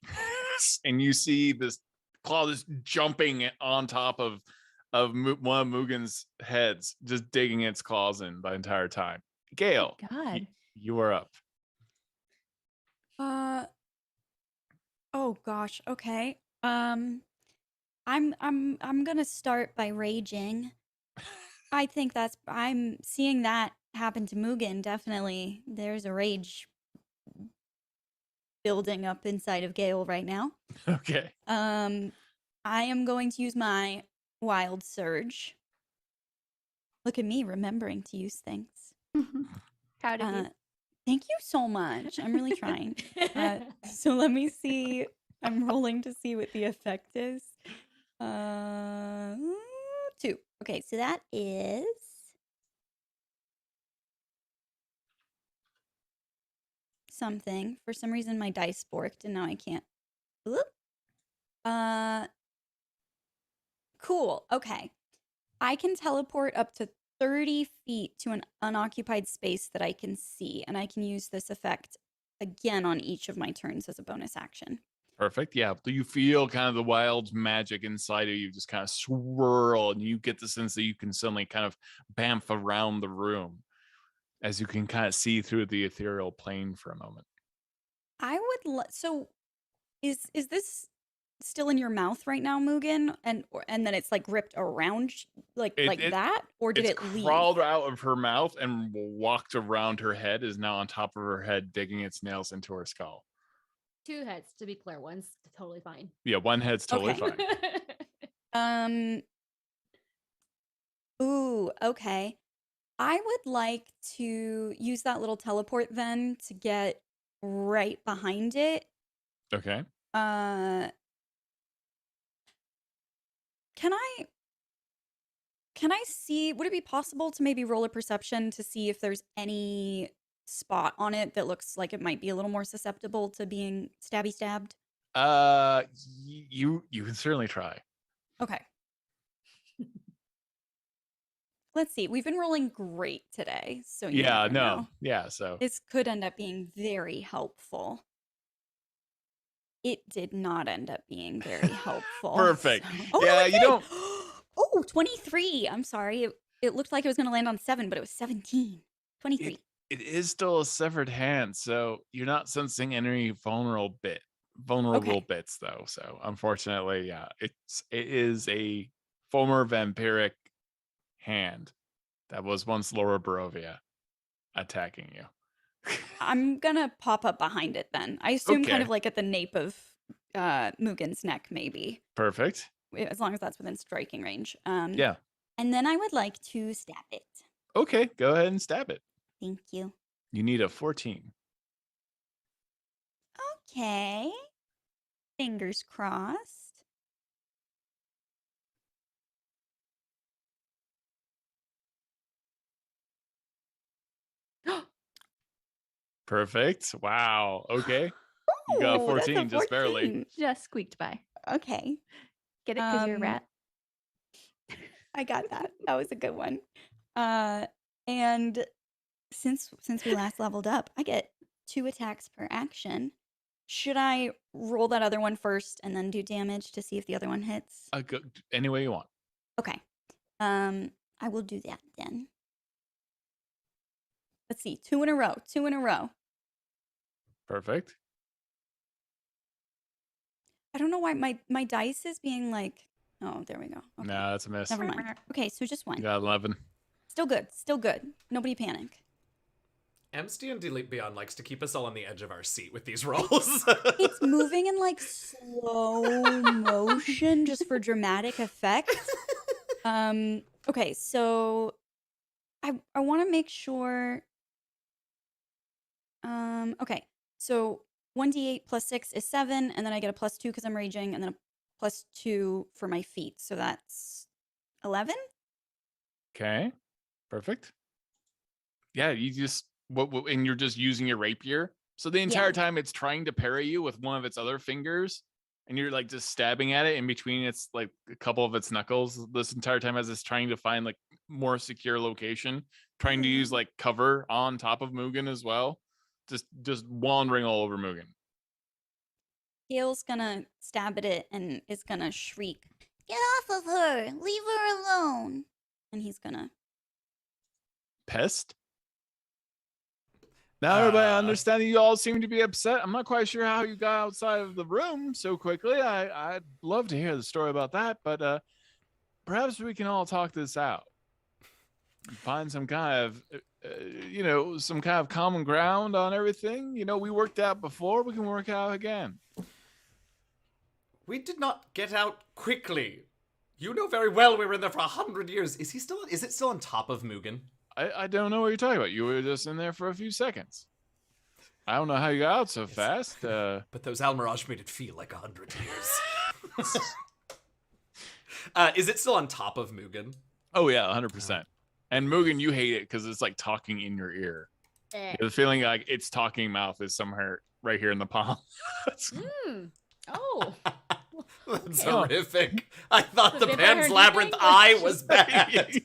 And you see this claw just jumping on top of one of Mugen's heads, just digging its claws in the entire time. Gale, God. you are up. Oh gosh. Okay. I'm gonna start by raging. I think I'm seeing that happen to Mugen. Definitely, there's a rage building up inside of Gale right now. Okay. I am going to use my Wild Surge. Look at me remembering to use things. Proud of you. Thank you so much. I'm really trying. So let me see. I'm rolling to see what the effect is. 2. Okay, so that is something. For some reason, my dice borked, and now I can't. Whoop. Cool. Okay. I can teleport up to 30 feet to an unoccupied space that I can see, and I can use this effect again on each of my turns as a bonus action. Perfect. Yeah. Do you feel kind of the wild magic inside of you just kind of swirl, and you get the sense that you can suddenly kind of bamf around the room as you can kind of see through the ethereal plane for a moment. I would so is this still in your mouth right now, Mugen? And then it's like ripped around like that? Or did it leave? Crawled out of her mouth and walked around her head, is now on top of her head, digging its nails into her skull. 2 heads, to be clear. One's totally fine. Yeah, one head's totally fine. Ooh, okay. I would like to use that little teleport then to get right behind it. Okay. Can I see, would it be possible to maybe roll a perception to see if there's any spot on it that looks like it might be a little more susceptible to being stabbed? You can certainly try. Okay. Let's see. We've been rolling great today, so you never know. Yeah, so This could end up being very helpful. it did not end up being very helpful. Perfect. Oh, Yeah, no, it you did! don't- Oh, 23. I'm sorry. It looked like it was going to land on 7, but it was 17. 23. It is still a severed hand, so you're not sensing any vulnerable bits though. So unfortunately, yeah, it is a former vampiric hand that was once Laura Barovia attacking you. I'm going to pop up behind it then. I assume kind Okay. of like at the nape of Mugen's neck, maybe. Perfect. As long as that's within striking range. Yeah. And then I would like to stab it. Okay, go ahead and stab it. Thank you. You need a 14. Okay. Fingers crossed. Perfect. Wow. Okay. You got a Oh, that's 14, just barely. 14. Just squeaked by. Okay. Get it because you're a Um, rat. I got that. That was a good one. And since we last leveled up, I get 2 attacks per action. Should I roll that other one first and then do damage to see if the other one hits? Any way you want. Okay. I will do that then. Let's see. 2 in a row. 2 in a row. Perfect. I don't know why my dice is being like. Oh, there we go. Okay. No, that's a miss. Never mind. Okay, so just You 1. got 11. Still good. Still good. Nobody panic. M's D&D Beyond likes to keep us all on the edge of our seat with these rolls. It's moving in like slow motion just for dramatic effect. Okay, so I want to make sure. Okay, so 1d8 plus 6 is 7, and then I get a plus 2 because I'm raging, and then a plus 2 for my feet, so that's 11. Okay. Perfect. Yeah, you just and you're just using your rapier. So the entire Yeah. time it's trying to parry you with one of its other fingers, and you're like just stabbing at it in between its like a couple of its knuckles this entire time as it's trying to find like more secure location, trying to use like cover on top of Mugen as well. Just wandering all over Mugen. Gail's gonna stab at it and is gonna shriek, Get off of her. Leave her alone. and he's gonna. Pest? Now everybody understanding you all seem to be upset. I'm not quite sure how you got outside of the room so quickly. I'd love to hear the story about that, but perhaps we can all talk this out. Find some kind of, some kind of common ground on everything. We worked out before. We can work out again. We did not get out quickly. You know very well we were in there for 100 years. Is it still on top of Mugen? I don't know what you're talking about. You were just in there for a few seconds. I don't know how you got out so fast. But those Almirage made it feel like 100 years. Is it still on top of Mugen? Oh yeah, 100%. And Mugen, you hate it because it's like talking in your ear. The feeling like its talking mouth is somewhere right here in the palm. Oh. That's Okay. horrific. I thought the Have you ever Pan's heard Labyrinth anything? eye was bad.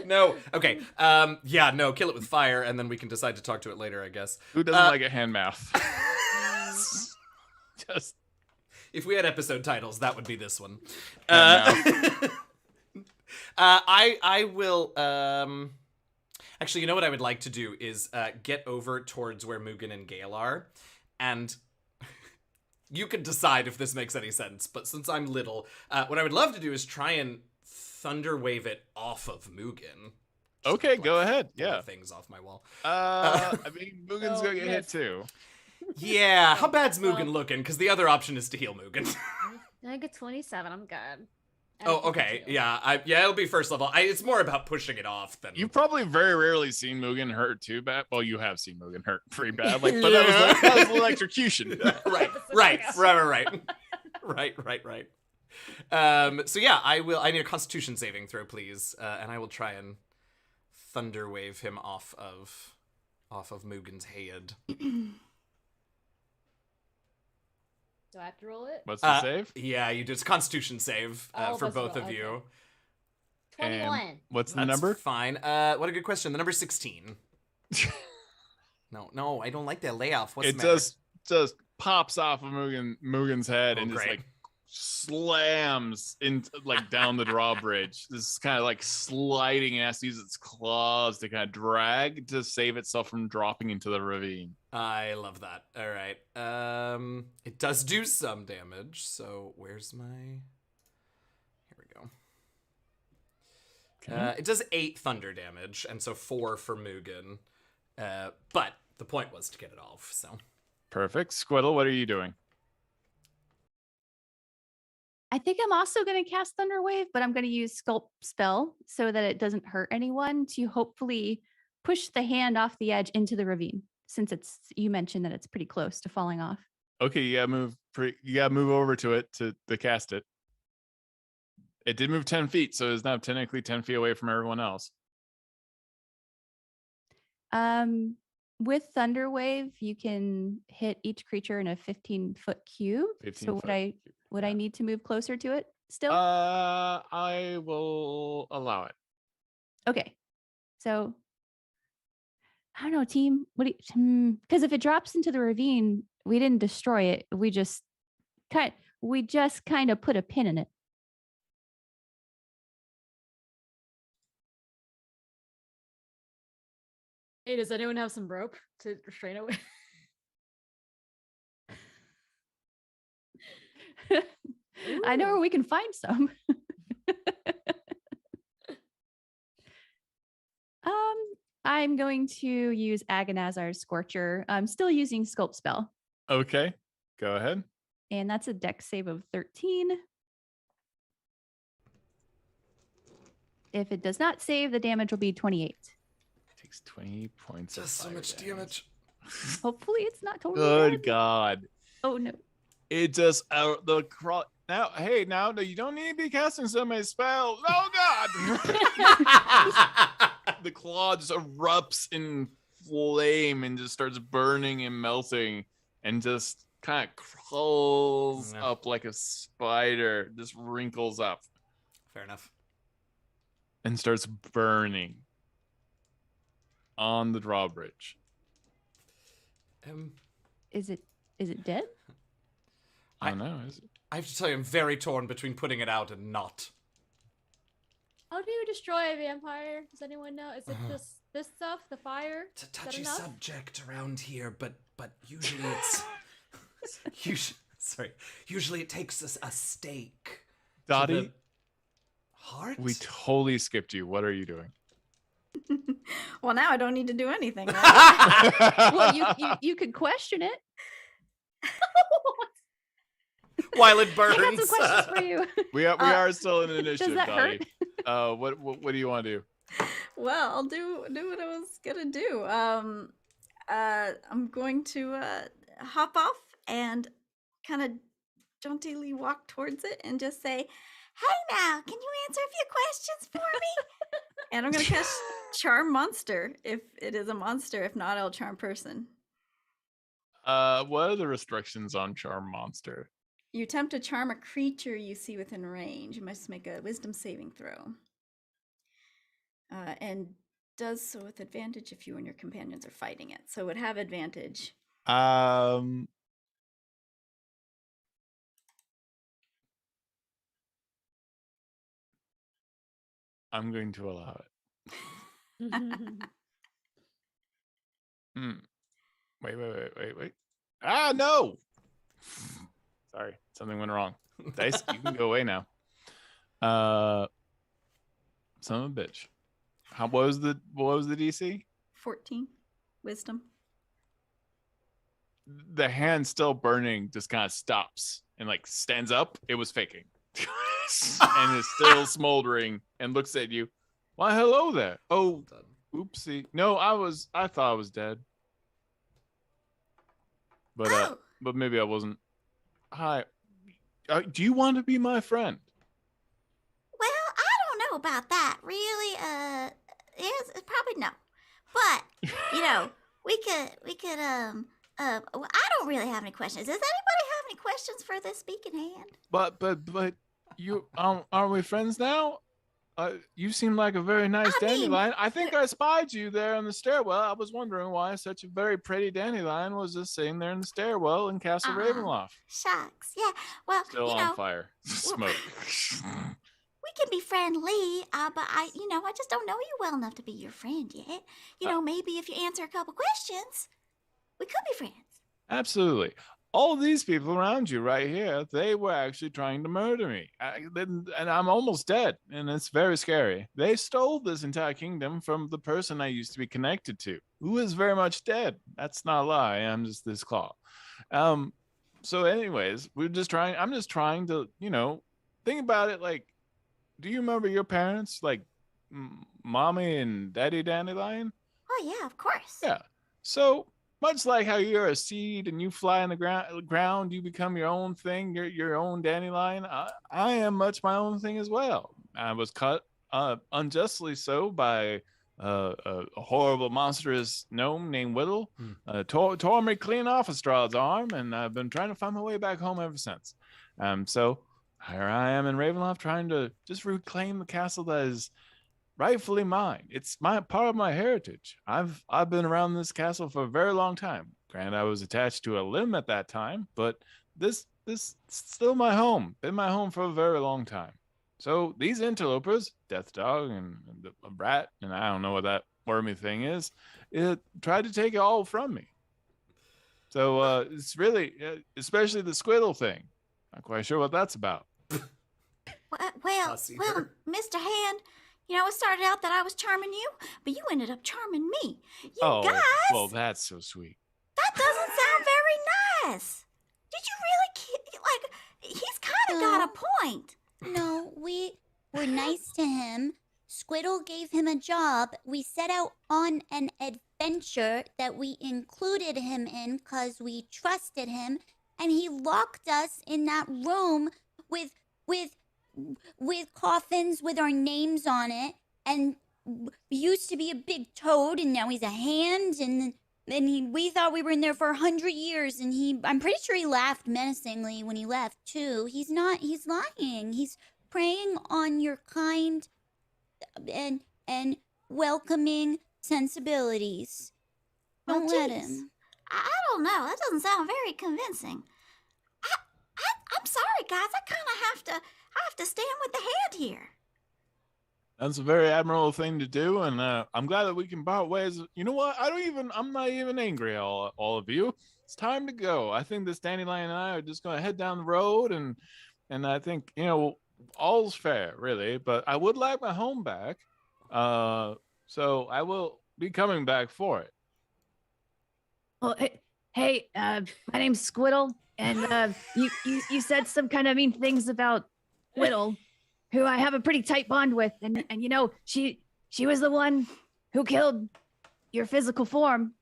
No. Okay. Yeah, no, kill it with fire, and then we can decide to talk to it later, I guess. Who doesn't like a hand mouth? Just If we had episode titles, that would be this one. Hand I will. Actually, you know what I would like to do is get over towards where Mugen and Gale are, and you can decide if this makes any sense. But since I'm little, what I would love to do is try and thunder wave it off of Mugen. Just Okay, like, go ahead. throw Yeah. things off my wall. I mean, Mugen's Oh, gonna get hit miss. too. Yeah, how bad's Well- Mugen looking? Because the other option is to heal Mugen. I get 27. I'm good. Oh, okay. Yeah, it'll be first level. It's more about pushing it off than. You've probably very rarely seen Mugen hurt too bad. Well, you have seen Mugen hurt pretty bad, but that was electrocution. right. So yeah, I need a Constitution saving throw, please, and I will try and thunder wave him off of Mugen's head. Do I have to roll it? What's the save? Yeah, you do. It's a Constitution save All of for us both roll, of you. okay. And 21. what's the That's number? fine. What a good question. The number 16. No, I don't like that layoff. What's It the matter? just pops off of Mugen's head and just great. like slams in like down the drawbridge. This is kind of like sliding and has to use its claws to kind of drag to save itself from dropping into the ravine. I love that. All right. It does do some damage. So where's my? Here we go. It does 8 thunder damage, and so 4 for Mugen. But the point was to get it off. So Perfect. Squiddle, what are you doing? I think I'm also going to cast Thunder Wave, but I'm going to use Sculpt Spell so that it doesn't hurt anyone to hopefully push the hand off the edge into the ravine, since you mentioned that it's pretty close to falling off. Okay, you gotta move over to it to cast it. It did move 10 feet, so it's now technically 10 feet away from everyone else. With Thunder Wave, you can hit each creature in a 15-foot cube. 15 So foot would I need to move closer to it still? I will allow it. Okay. So I don't know, team. Because if it drops into the ravine, we didn't destroy it. We just kind of put a pin in it. Hey, does anyone have some rope to restrain it with? I know where we can find some. I'm going to use Agonazar's Scorcher. I'm still using Sculpt Spell. Okay, go ahead. And that's a dex save of 13. If it does not save, the damage will be 28. Takes 20 points. does so much damage. Hopefully it's not totally Good dead. God. Oh no. It just the crawl. Now, hey, now you don't need to be casting so many spells. Oh God! The claw just erupts in flame and just starts burning and melting, and just kind of crawls up like a spider. Just wrinkles up. Fair enough. And starts burning on the drawbridge. Is it dead? I don't know. Is it? I have to tell you, I'm very torn between putting it out and not. How do you destroy a vampire? Does anyone know? Is it just this stuff, the fire? It's a touchy subject around here, but usually it's usually it takes us a stake. Dottie, heart? we totally skipped you. What are you doing? Well, now I don't need to do anything. Right? Well, you could question it. While it burns. I got some questions for you. We are still in an Does initiative, that Dottie. hurt? What do you want to do? Well, I'll do what I was gonna do. I'm going to hop off and kind of jauntily walk towards it and just say, Hey now, can you answer a few questions for me? and I'm gonna cast Charm Monster if it is a monster. If not, I'll Charm Person. What are the restrictions on Charm Monster? You attempt to charm a creature you see within range. You must make a Wisdom saving throw. And does so with advantage if you and your companions are fighting it. So it would have advantage. I'm going to allow it. Wait. Ah, no! Sorry, something went wrong. Dice, you can go away now. Son of a bitch. What was the DC? 14 Wisdom. The hand still burning just kind of stops and like stands up. It was faking. And is still smoldering and looks at you. Why, hello there. Oh, oopsie. No, I thought I was dead. But but maybe I wasn't. Hi. Do you want to be my friend? Well, I don't know about that. Really, yes, probably no. But we could I don't really have any questions. Does anybody have any questions for this speaking hand? But you aren't we friends now? You seem like a very nice I mean, dandelion. I think I spied you there in the stairwell. I was wondering why such a very pretty dandelion was just sitting there in the stairwell in Castle Ravenloft. Shucks. Yeah. Well, Still you on know, fire. Smoke. we can be friendly, but I just don't know you well enough to be your friend yet. Maybe if you answer a couple questions, we could be friends. Absolutely. All these people around you right here, they were actually trying to murder me. And I'm almost dead, and it's very scary. They stole this entire kingdom from the person I used to be connected to, who is very much dead. That's not a lie. I'm just this claw. So anyways, I'm just trying to, think about it. Like, do you remember your parents, like mommy and daddy Dandelion? Oh, yeah, of course. Yeah. So much like how you're a seed and you fly in the ground, you become your own thing. You're your own dandelion. I am much my own thing as well. I was cut unjustly so by a horrible, monstrous gnome named Whittle. Tore me clean off of Strahd's arm, and I've been trying to find my way back home ever since. So here I am in Ravenloft, trying to just reclaim the castle that is rightfully mine. It's part of my heritage. I've been around this castle for a very long time. Granted, I was attached to a limb at that time, but this is still my home. Been my home for a very long time. So these interlopers, Death Dog and a rat, and I don't know what that wormy thing is, it tried to take it all from me. So it's really, especially the squiddle thing. Not quite sure what that's about. Well, Mr. Hand, it started out that I was charming you, but you ended up charming me. Guys. Well, that's so sweet. That doesn't sound very nice. Did you really, he's kind of got a point. No, we were nice to him. Squiddle gave him a job. We set out on an adventure that we included him in because we trusted him, and he locked us in that room with coffins with our names on it, and used to be a big toad, and now he's a hand, and we thought we were in there for 100 years, and I'm pretty sure he laughed menacingly when he left too. He's lying. He's preying on your kind and welcoming sensibilities. Don't let him. I don't know. That doesn't sound very convincing. I'm sorry, guys. I kind of have to stand with the hand here. That's a very admirable thing to do, and I'm glad that we can part ways. You know what? I'm not even angry, all of you. It's time to go. I think this dandelion and I are just going to head down the road, and I think, all's fair, really. But I would like my home back, so I will be coming back for it. Well, hey, my name's Squiddle, and you said some kind of mean things about Whittle, who I have a pretty tight bond with, and she was the one who killed your physical form,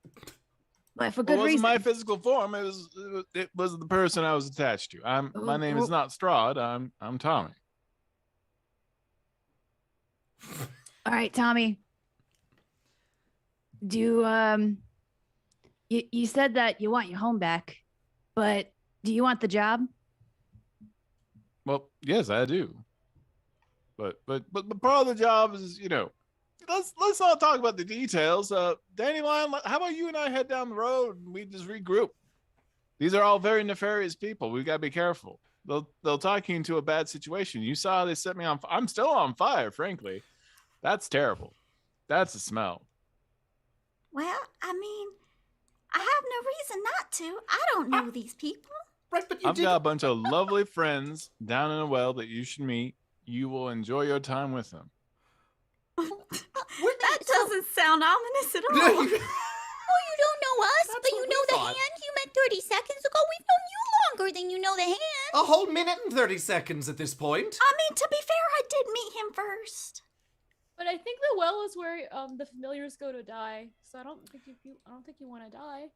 but for good reason. It wasn't my physical form. It was the person I was attached to. My name is not Strahd. I'm Tommy. All right, Tommy. You said that you want your home back, but do you want the job? Well, yes, I do. But part of the job is, let's not talk about the details. Dandelion, how about you and I head down the road and we just regroup? These are all very nefarious people. We've got to be careful. They'll talk you into a bad situation. You saw they set me on. I'm still on fire, frankly. That's terrible. That's a smell. Well, I mean, I have no reason not to. I don't know these people. Right, but I've got a bunch of lovely friends down in a well that you should meet. You will enjoy your time with them. That doesn't sound ominous at all. Well, you don't know us, That's but what you we know the thought. hand you met 30 seconds ago. We've known you longer than you know the hand. A whole minute and 30 seconds at this point. I mean, to be fair, I did meet him first. But I think the well is where the familiars go to die. So I don't think you want to die.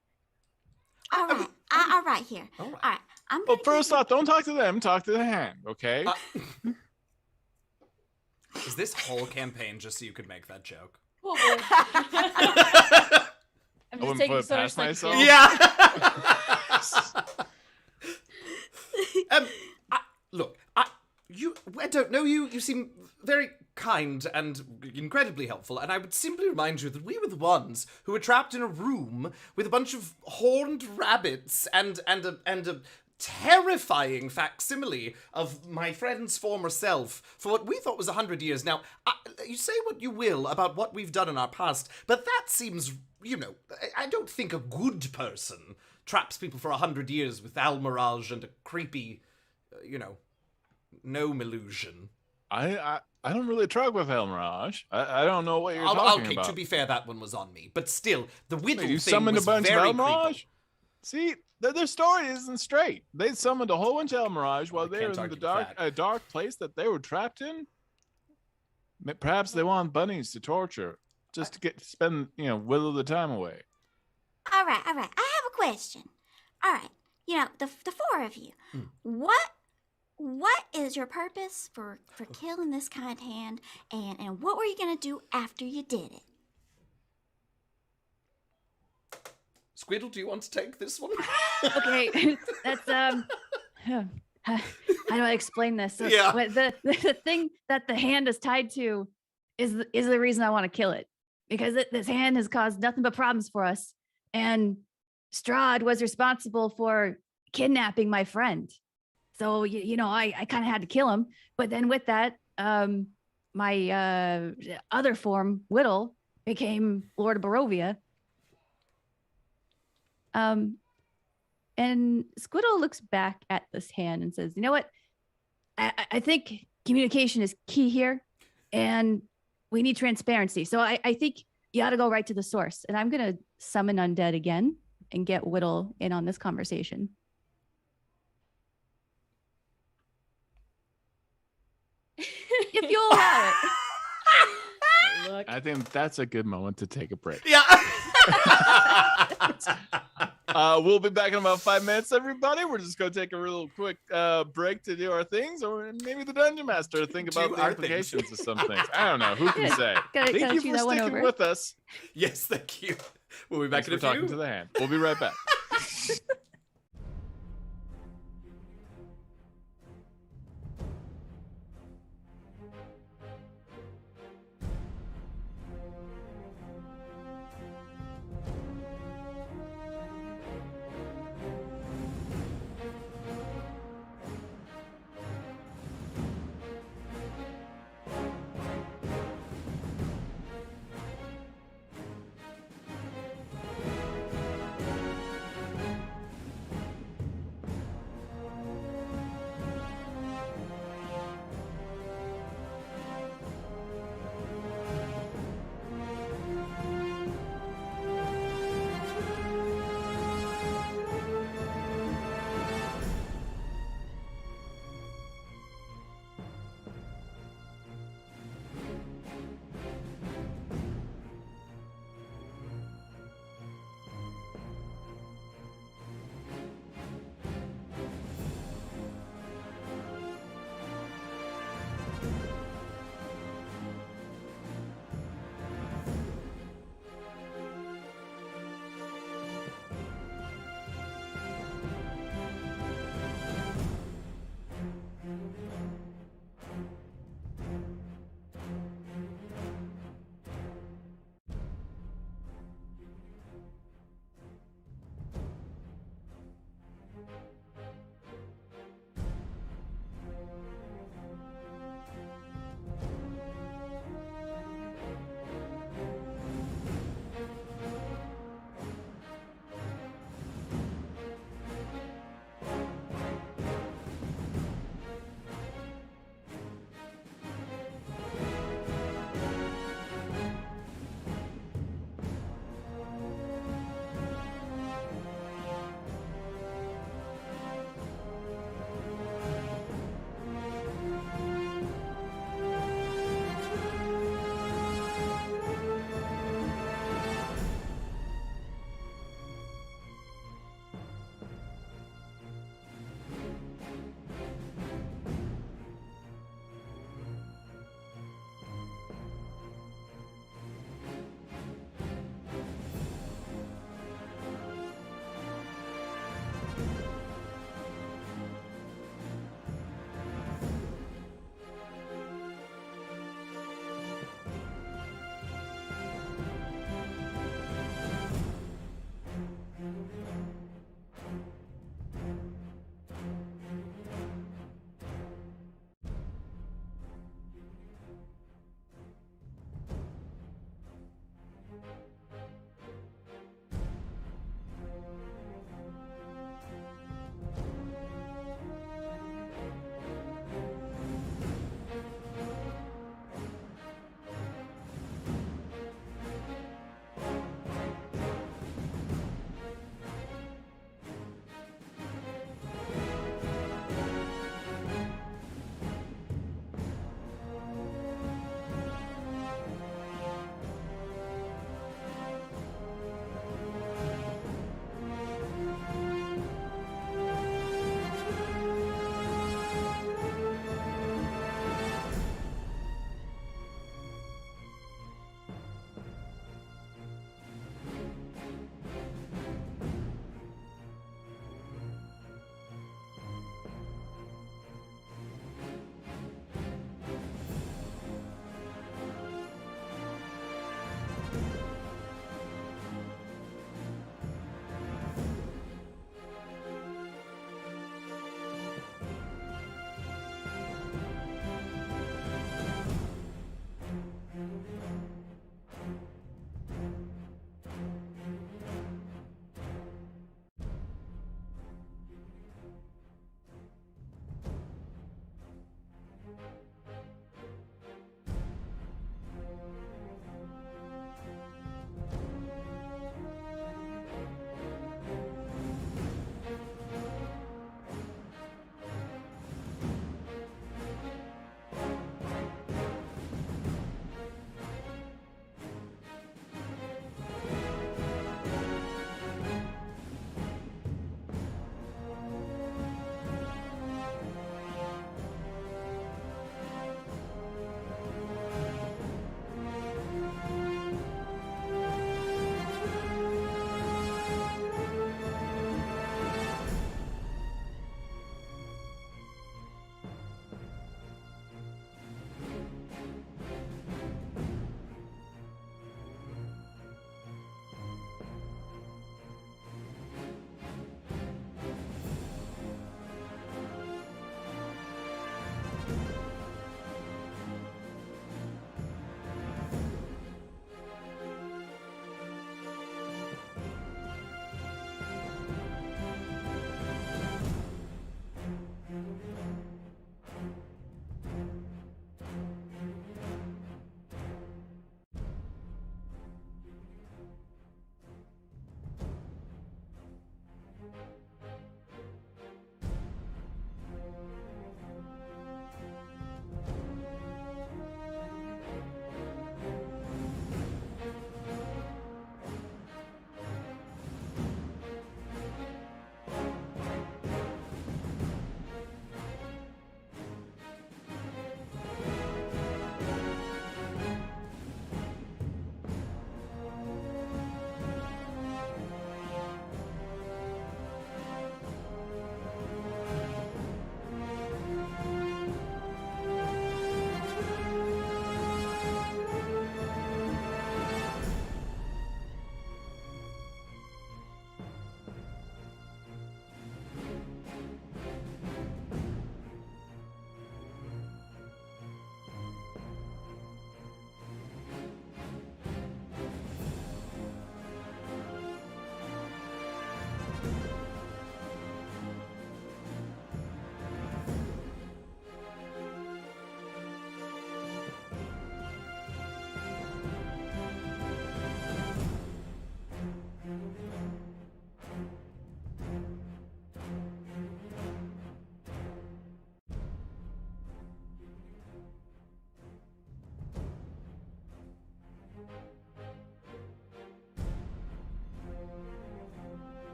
All right, all right here. All right. All right, I'm Well, gonna. first off, don't talk to them. Talk to the hand, okay? Is this whole campaign just so you could make that joke? Oh, boy. I'm I just wouldn't taking put it so much past like myself. Yeah. Look, I don't know you. You seem very kind and incredibly helpful, and I would simply remind you that we were the ones who were trapped in a room with a bunch of horned rabbits and a terrifying facsimile of my friend's former self for what we thought was 100 years. Now, you say what you will about what we've done in our past, but that seems, I don't think a good person traps people for 100 years with Almirage and a creepy, gnome illusion. I don't really truck with El Mirage. I don't know what you're talking about. Okay, to be fair, that one was on me. But still, the Whittle You thing summoned was a bunch of very El Mirage? creepy. See, their story isn't straight. They summoned a whole bunch of El Mirage while they were can't in the argue that. dark place that they were trapped in. Perhaps they want bunnies to torture, just to spend, whittle the time away. All right. I have a question. All right. The four of you. What is your purpose for killing this kind hand, and what were you gonna do after you did it? Squiddle, do you want to take this one? Okay, that's how do I explain this? So, Yeah. The thing that the hand is tied to is the reason I want to kill it, because this hand has caused nothing but problems for us, and Strahd was responsible for kidnapping my friend. So, I kind of had to kill him. But then with that, my other form, Whittle, became Lord of Barovia. And Squiddle looks back at this hand and says, you know what? I think communication is key here, and we need transparency. So I think you ought to go right to the source. And I'm going to summon Undead again and get Whittle in on this conversation. If you'll allow it. Look. I think that's a good moment to take a break. Yeah. We'll be back in about 5 minutes, everybody. We're just going to take a real quick break to do our things, or maybe the Dungeon Master to think about Do the our implications things. of some things. I don't know. Who can say? Gotta Thank you chew for that one sticking over. with us. Yes, thank you. We'll be back Thanks in a for talking few. to the hand. We'll be right back.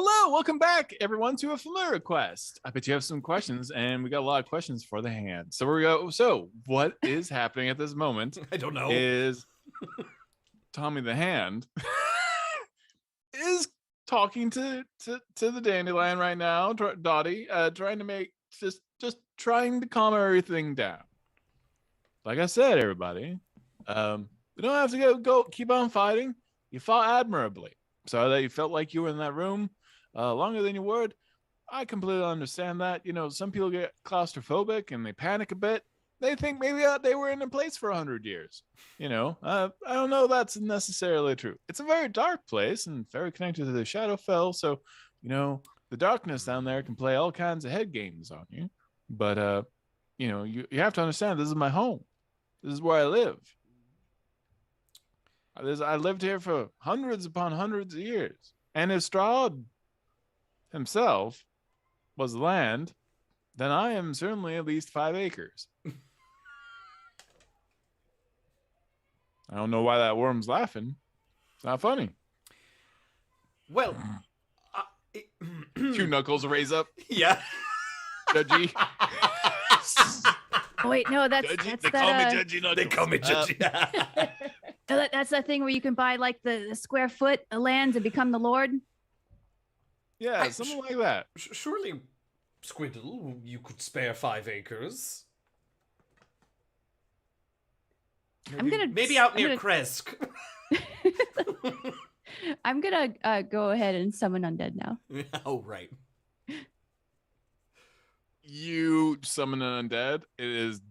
Hello, welcome back, everyone, to a familiar quest. I bet you have some questions, and we got a lot of questions for the hand. So we go. So what is happening at this moment? I don't know. Is Tommy the Hand is talking to the dandelion right now, Dottie, trying to make just trying to calm everything down. Like I said, everybody, you don't have to go keep on fighting. You fought admirably. Sorry that you felt like you were in that room longer than you would. I completely understand that. You know, some people get claustrophobic and they panic a bit. They think maybe they were in a place for 100 years. You know, I don't know if that's necessarily true. It's a very dark place and very connected to the Shadowfell. So, you know, the darkness down there can play all kinds of head games on you. But, you know, you have to understand this is my home. This is where I live. I lived here for hundreds upon hundreds of years. And if Strahd himself was land, then I am certainly at least 5 acres. I don't know why that worm's laughing. It's not funny. Well, Two knuckles raise up. yeah. Judgy. Oh, wait, no, that's Judgy. that's They that. call me Judgy Knuckles. They call me Judgy. No, that's that thing where you can buy like the square foot of land and become the lord. Yeah, something like that. Surely, Squiddle, you could spare 5 acres. Maybe out near Kresk. I'm gonna go ahead and summon undead now. Oh, right. You summon an undead. It is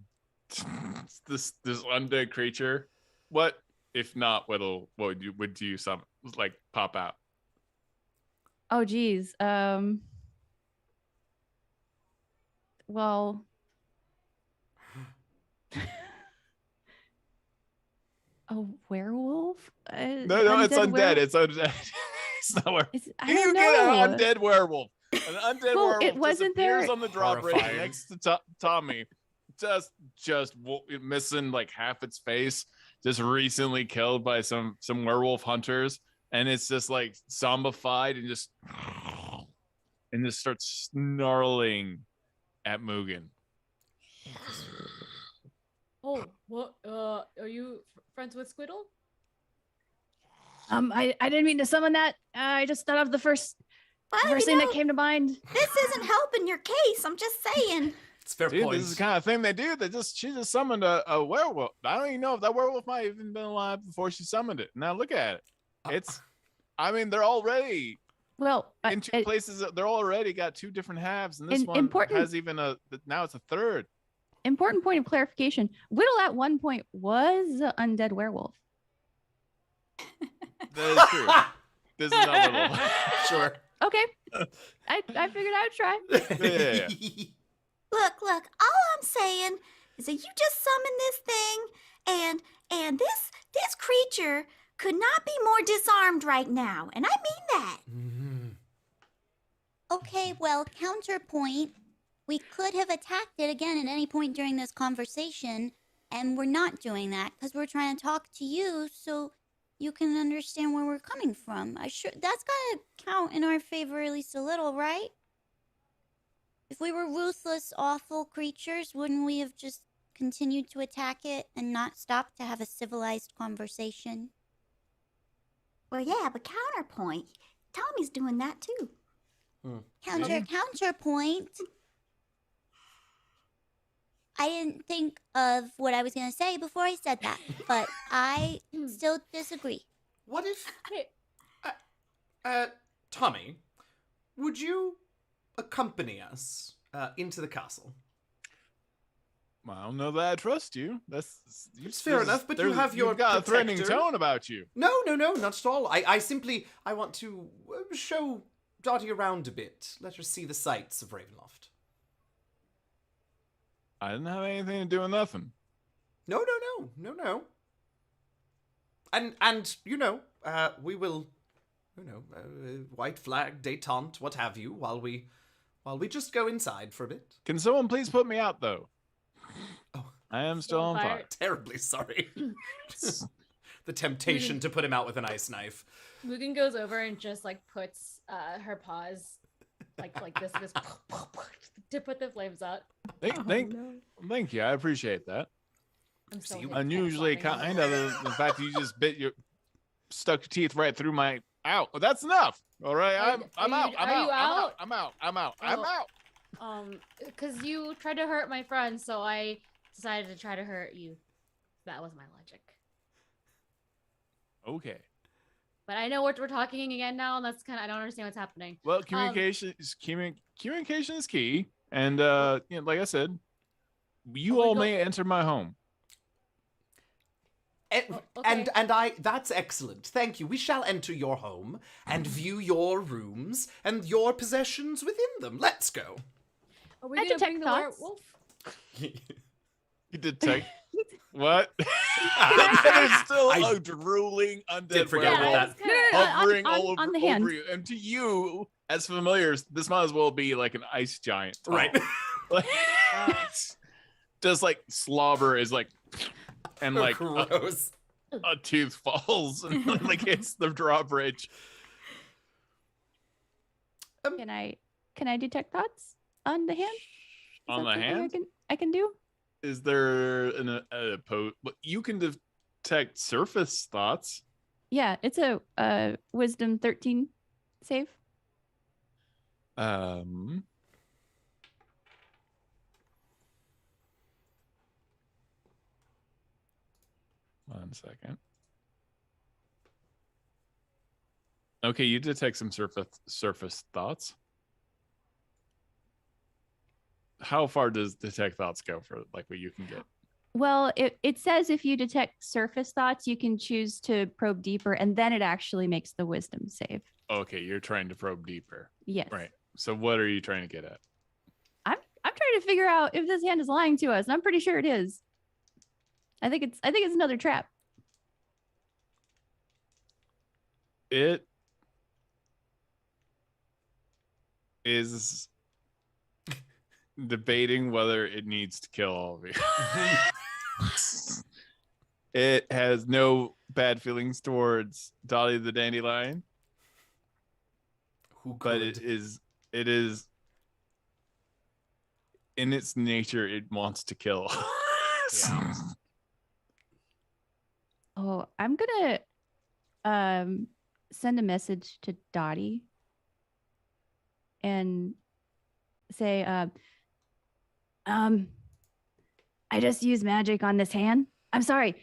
this undead creature. What if not? What would you summon? Like pop out? Oh, geez. Well. A werewolf? No, it's undead. It's undead. It's not werewolf. I You don't get know. an undead werewolf. An undead Well, werewolf it wasn't just appears there- on the drop rate Horrifying. next to Tommy. Just missing like half its face. Just recently killed by some werewolf hunters, and it's just like zombified and just starts snarling at Mugen. Oh, what? Are you friends with Squiddle? I didn't mean to summon that. I just thought of the first Well, you thing that know, came to mind. this isn't helping your case. I'm just saying. It's fair Dude, point. this is the kind of thing they do. She just summoned a werewolf. I don't even know if that werewolf might have even been alive before she summoned it. Now look at it. They're already Well, in two places. They're already got 2 different halves, and this one important- has even now it's a third. important point of clarification. Whittle at one point was an undead werewolf. That is true. This is not Whittle. Sure. Okay. I figured I would try. Yeah. Look, all I'm saying is that you just summoned this thing and this creature could not be more disarmed right now. And I mean that. Okay, well, counterpoint. We could have attacked it again at any point during this conversation, and we're not doing that because we're trying to talk to you so you can understand where we're coming from. That's gotta count in our favor at least a little, right? If we were ruthless, awful creatures, wouldn't we have just continued to attack it and not stopped to have a civilized conversation? Well, yeah, but counterpoint. Tommy's doing that too. Counterpoint. I didn't think of what I was going to say before I said that, but I still disagree. What if, Hey, Tommy, would you accompany us into the castle? Well, I don't know that I trust you. It's fair enough, but you have your you've got a threatening protector. tone about you. No, not at all. I simply want to show Dottie around a bit. Let her see the sights of Ravenloft. I didn't have anything to do with nothing. No. And we will, white flag, détente, what have you, while we just go inside for a bit. Can someone please put me out though? Oh. I am still on fire. Terribly sorry. the temptation to put him out with an ice knife. Mugen goes over and just like puts her paws like this to put the flames out. Thank you. I appreciate that. I'm so See, Unusually kind of the fact that you just stuck your teeth right through my out. Well, that's enough. All right, I'm out. Because you tried to hurt my friend, so I decided to try to hurt you. That was my logic. Okay. But I know we're talking again now, and that's I don't understand what's happening. Well, communication is key, and like I said, you all may enter my home. And that's excellent. Thank you. We shall enter your home and view your rooms and your possessions within them. Let's go. Are we I gonna detect bring the thoughts. werewolf? You detect what? There's still a drooling undead did forget werewolf about that. hovering on- all over, on the hand. over you. And to you, as familiars, this might as well be like an ice giant. tall. Right. Like, just like slobber is like, and like gross. a tooth falls and like hits the drawbridge. Can I detect thoughts on the hand? Is On that the something hand? I can do? Is there you can detect surface thoughts. Yeah, it's a wisdom 13 save. One second. Okay, you detect some surface thoughts. How far does detect thoughts go for like what you can get? Well, it says if you detect surface thoughts, you can choose to probe deeper, and then it actually makes the wisdom save. Okay, you're trying to probe deeper. Yes. Right. So what are you trying to get at? I'm trying to figure out if this hand is lying to us, and I'm pretty sure it is. I think it's another trap. It is debating whether it needs to kill all of you. It has no bad feelings towards Dolly the Dandelion, Who but could? it is in its nature it wants to kill. Yeah. Oh, I'm gonna send a message to Dottie and say, I just used magic on this hand. I'm sorry.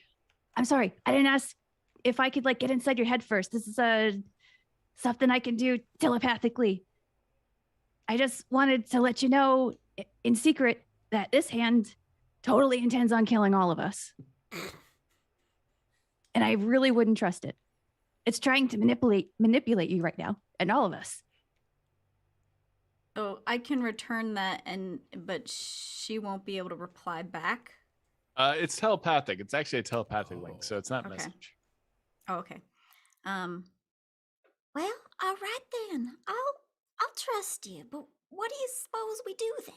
I didn't ask if I could like get inside your head first. This is something I can do telepathically. I just wanted to let you know in secret that this hand totally intends on killing all of us. And I really wouldn't trust it. It's trying to manipulate you right now and all of us. Oh, I can return that, but she won't be able to reply back. It's telepathic. It's actually a telepathic link, so it's not Okay. message. Oh, okay. Well, all right then. I'll trust you. But what do you suppose we do then?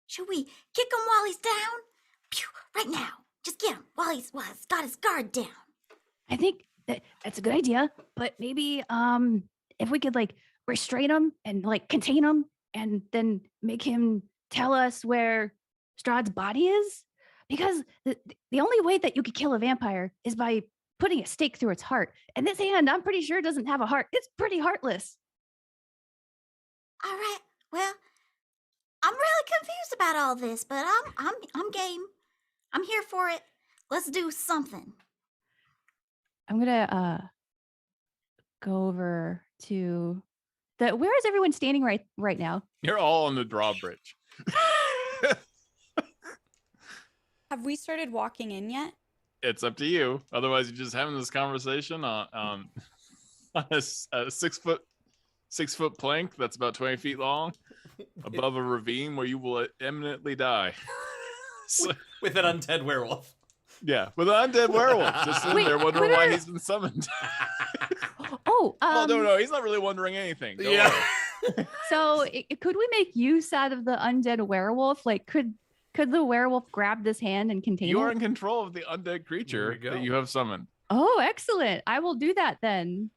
Should we kick him while he's down? Pew, right now. Just get him while he's got his guard down. I think that's a good idea, but maybe if we could like restrain him and like contain him and then make him tell us where Strahd's body is, because the only way that you could kill a vampire is by putting a stake through its heart, and this hand I'm pretty sure doesn't have a heart. It's pretty heartless. All right. Well, I'm really confused about all this, but I'm game. I'm here for it. Let's do something. I'm gonna go over to where is everyone standing right now? You're all on the drawbridge. Have we started walking in yet? It's up to you. Otherwise, you're just having this conversation on a 6 foot plank that's about 20 feet long above a ravine where you will imminently die. So, With an undead werewolf. yeah, with an undead werewolf just sitting there wondering why he's been summoned. Oh, Well, no, he's not really wondering anything. Don't worry. So could we make use out of the undead werewolf? Like, could Could the werewolf grab this hand and contain You are it? in control of the undead creature go. that you have summoned. Oh, excellent. I will do that then.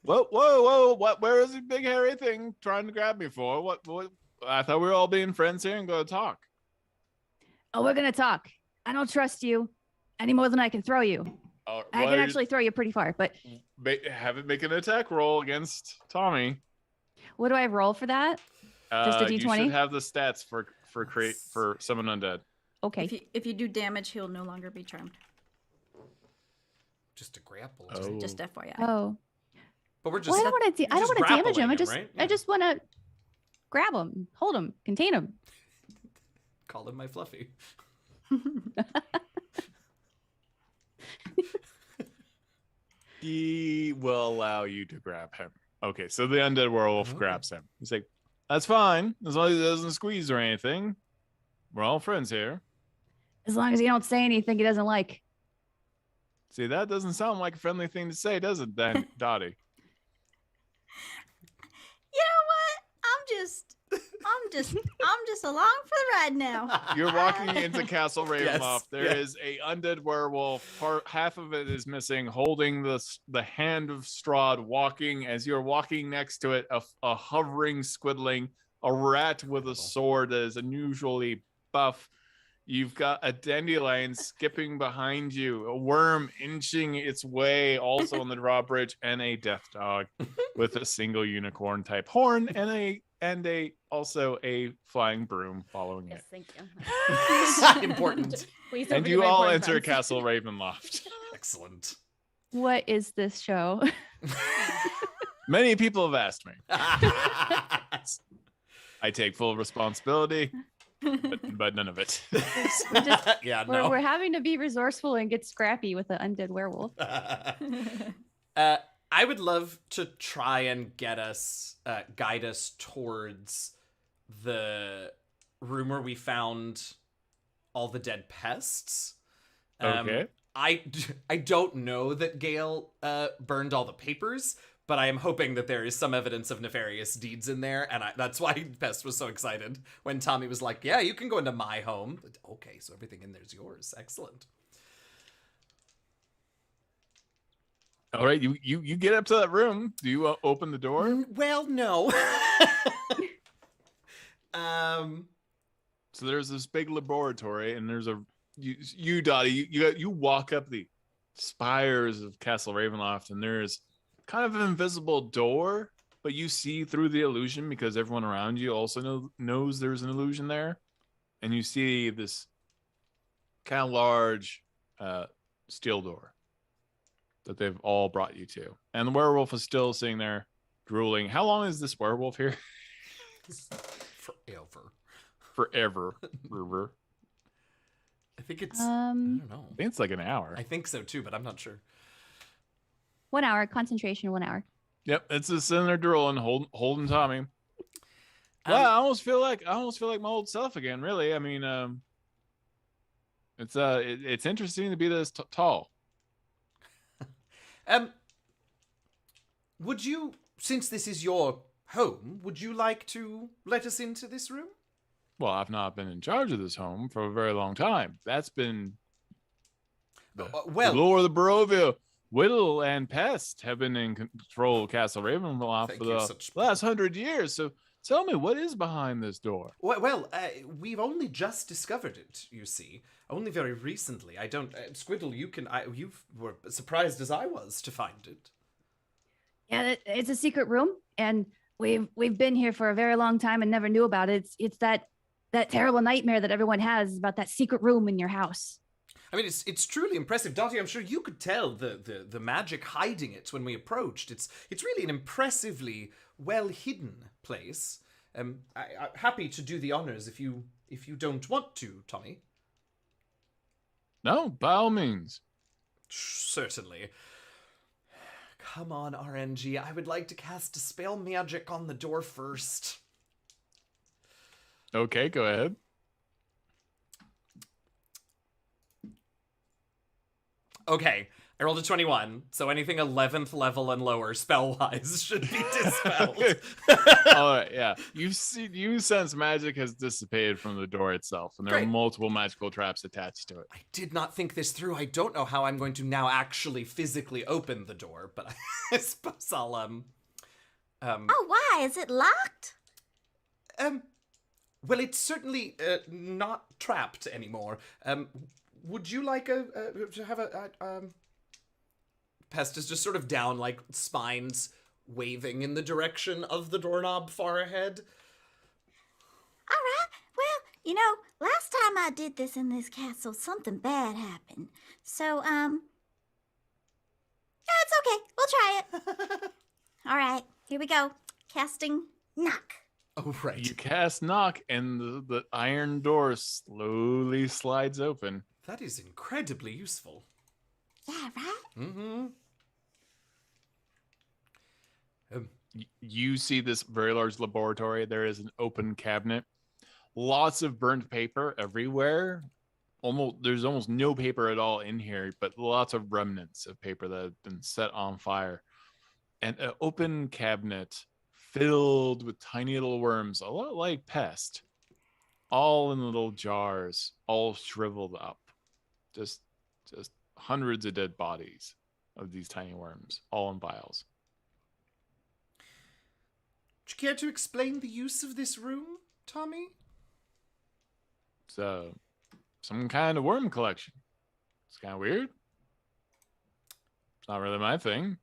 Whoa, whoa, whoa! What? Where is the big hairy thing trying to grab me for? What? I thought we were all being friends here and go to talk. Oh, we're going to talk. I don't trust you any more than I can throw you. I can actually throw you pretty far, but have it make an attack roll against Tommy. what do I roll for that? Just a You d20? should have the stats for summon undead. Okay. If you do damage, he'll no longer be charmed. Just a grapple. Oh. Just FYI. Oh. But we're just. Well, I don't want to. I don't just want to damage him. grappling him, right? I just want to grab him, hold him, contain him. Call him my Fluffy. He will allow you to grab him. Okay, so the undead werewolf Okay. grabs him. He's like, "That's fine, as long as he doesn't squeeze or anything. We're all friends here." As long as you don't say anything he doesn't like. See, that doesn't sound like a friendly thing to say, does it, then, Dottie? You know what? I'm just along for the ride now. You're walking into Castle Ravenloft. Yes, There yeah. is a undead werewolf. Half of it is missing, holding the hand of Strahd, walking. As you're walking next to it, a hovering squidling, a rat with a sword that is unusually buff. You've got a dandelion skipping behind you, a worm inching its way also on the drawbridge, and a death dog with a single unicorn type horn and also a flying broom following Yes, it. thank you. Important. Please don't And forget you my all important enter friends. Castle Ravenloft. Excellent. What is this show? Many people have asked me. I take full responsibility, but none of it. Yeah, We're, no. we're having to be resourceful and get scrappy with the undead werewolf. I would love to try and guide us towards the room where we found all the dead pests. Okay. I don't know that Gale burned all the papers, but I am hoping that there is some evidence of nefarious deeds in there, and that's why Pest was so excited when Tommy was like, "Yeah, you can go into my home." Okay, so everything in there's yours. Excellent. All right, you get up to that room. Do you open the door? Well, no. So there's this big laboratory, and there's you Dottie, you walk up the spires of Castle Ravenloft, and there's kind of an invisible door, but you see through the illusion because everyone around you also knows there's an illusion there, and you see this kind of large steel door that they've all brought you to, and the werewolf is still sitting there drooling. How long is this werewolf here? Forever. I think it's I don't know. I think it's like an hour. I think so too, but I'm not sure. 1 hour concentration. 1 hour. Yep, it's just sitting there drooling, holding Tommy. Well, I almost feel like my old self again. Really, I mean, it's interesting to be this tall. Would you, since this is your home, would you like to let us into this room? Well, I've not been in charge of this home for a very long time. That's been the Lord of the Barovia. Whittle and Pest have been in control of Castle Ravenloft for the last 100 years. So tell me, what is behind this door? Well, we've only just discovered it, you see. Only very recently. I don't... Squiddle, you were surprised as I was to find it. Yeah, it's a secret room, and we've been here for a very long time and never knew about it. It's that terrible nightmare that everyone has about that secret room in your house. I mean, it's truly impressive. Dottie, I'm sure you could tell the magic hiding it when we approached. It's really an impressively well-hidden place. I'm happy to do the honors if you don't want to, Tommy. No, by all means. Certainly. Come on, RNG. I would like to cast Dispel Magic on the door first. Okay, go ahead. Okay, I rolled a 21, so anything 11th level and lower spell-wise should be dispelled. All right, yeah. You sense magic has dissipated from the door itself, and there Great. are multiple magical traps attached to it. I did not think this through. I don't know how I'm going to now actually physically open the door, but I suppose I'll, Oh, why? Is it locked? Well, it's certainly not trapped anymore. Would you like to have Pest is just sort of down, like, spines waving in the direction of the doorknob far ahead. All right. Well, you know, last time I did this in this castle, something bad happened. So, yeah, it's okay. We'll try it. All right, here we go. Casting knock. Oh, right. You cast knock, and the iron door slowly slides open. That is incredibly useful. Yeah, right? Mm-hmm. You see this very large laboratory. There is an open cabinet. Lots of burnt paper everywhere. There's almost no paper at all in here, but lots of remnants of paper that have been set on fire. And an open cabinet filled with tiny little worms, a lot like Pest, all in little jars, all shriveled up. Just hundreds of dead bodies of these tiny worms, all in vials. Would you care to explain the use of this room, Tommy? So, some kind of worm collection. It's kind of weird. It's not really my thing.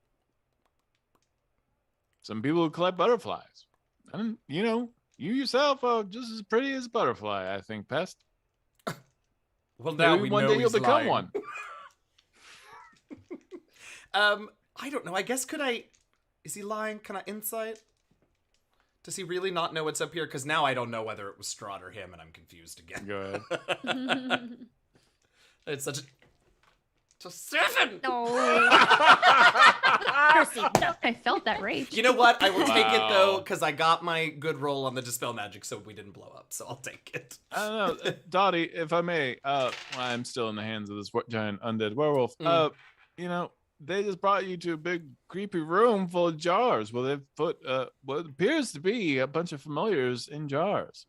Some people collect butterflies. And, you yourself are just as pretty as a butterfly, I think, Pest. Well, now Maybe we one know day you'll he's become lying. one. I don't know. I guess is he lying? Can I insight? Does he really not know what's up here? Because now I don't know whether it was Strahd or him, and I'm confused again. Go ahead. It's such a 7! No. Percy, no, I felt that rage. You know what? I will take it, though, Wow. because I got my good roll on the Dispel Magic, so we didn't blow up, so I'll take it. I don't know. Dottie, if I may, I'm still in the hands of this giant undead werewolf. They just brought you to a big creepy room full of jars where they've put what appears to be a bunch of familiars in jars.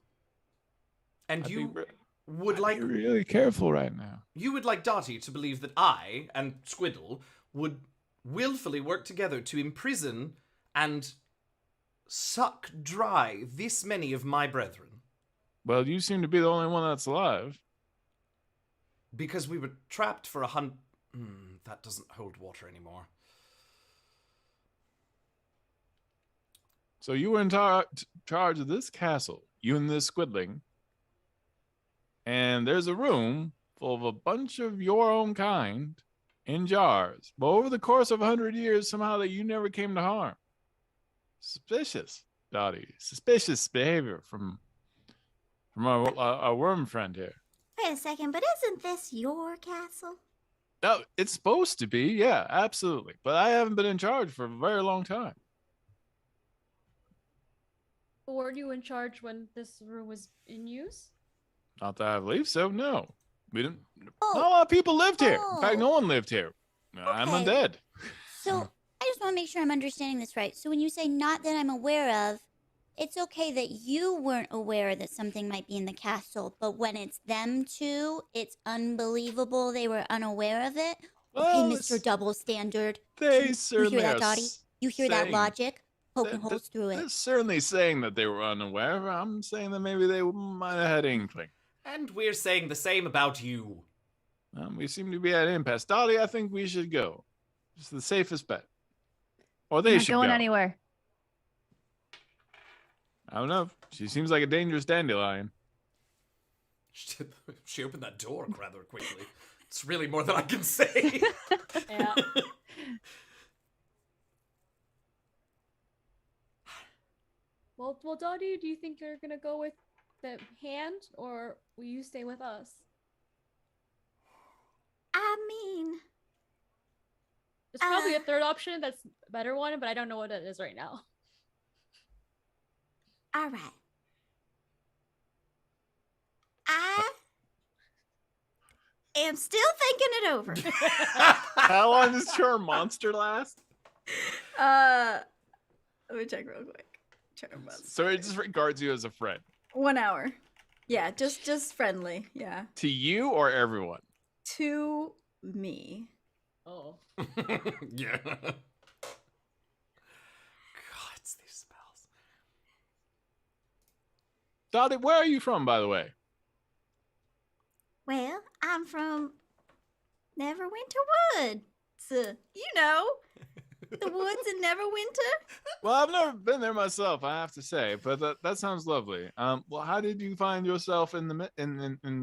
And I'd you be would I'd like be really careful right now. you would like Dottie to believe that I and Squiddle would willfully work together to imprison and suck dry this many of my brethren. Well, you seem to be the only one that's alive. Because we were trapped for 100... that doesn't hold water anymore. So you were in charge of this castle, you and this squidling. And there's a room full of a bunch of your own kind in jars. But over the course of 100 years, somehow that you never came to harm. Suspicious, Dottie. Suspicious behavior from our worm friend here. Wait a second, but isn't this your castle? No, it's supposed to be, yeah, absolutely. But I haven't been in charge for a very long time. Were you in charge when this room was in use? Not that I believe so, no. We didn't. Oh. Not a lot of people lived here. In fact, Oh. no one lived here. I'm Okay. undead. So I just want to make sure I'm understanding this right. So when you say not that I'm aware of, it's okay that you weren't aware that something might be in the castle, but when it's them two, it's unbelievable they were unaware of it. Well, Okay, Mr. Double Standard. They You certainly hear that, are Dottie? You hear that saying- logic? Poking That- holes through They're it. certainly saying that they were unaware. I'm saying that maybe they might have had inkling. And we're saying the same about you. We seem to be at an impasse. Dottie, I think we should go. It's the safest bet. Or they Not should going go. anywhere. I don't know. She seems like a dangerous dandelion. She opened that door rather quickly. It's really more than I can say. Yeah. Well, Dottie, do you think you're gonna go with the hand, or will you stay with us? I mean, There's probably a third option that's a better one, but I don't know what it is right now. all right. am still thinking it over. How long does Charm Monster last? Let me check real quick. Charm Monster. So it just regards you as a friend. 1 hour. Yeah, just friendly. Yeah. To you or everyone? To me. Oh. Yeah. God, it's these spells. Dottie, where are you from, by the way? Well, I'm from Neverwinter Woods. You know, the woods in Neverwinter. Well, I've never been there myself, I have to say, but that sounds lovely. Well, how did you find yourself in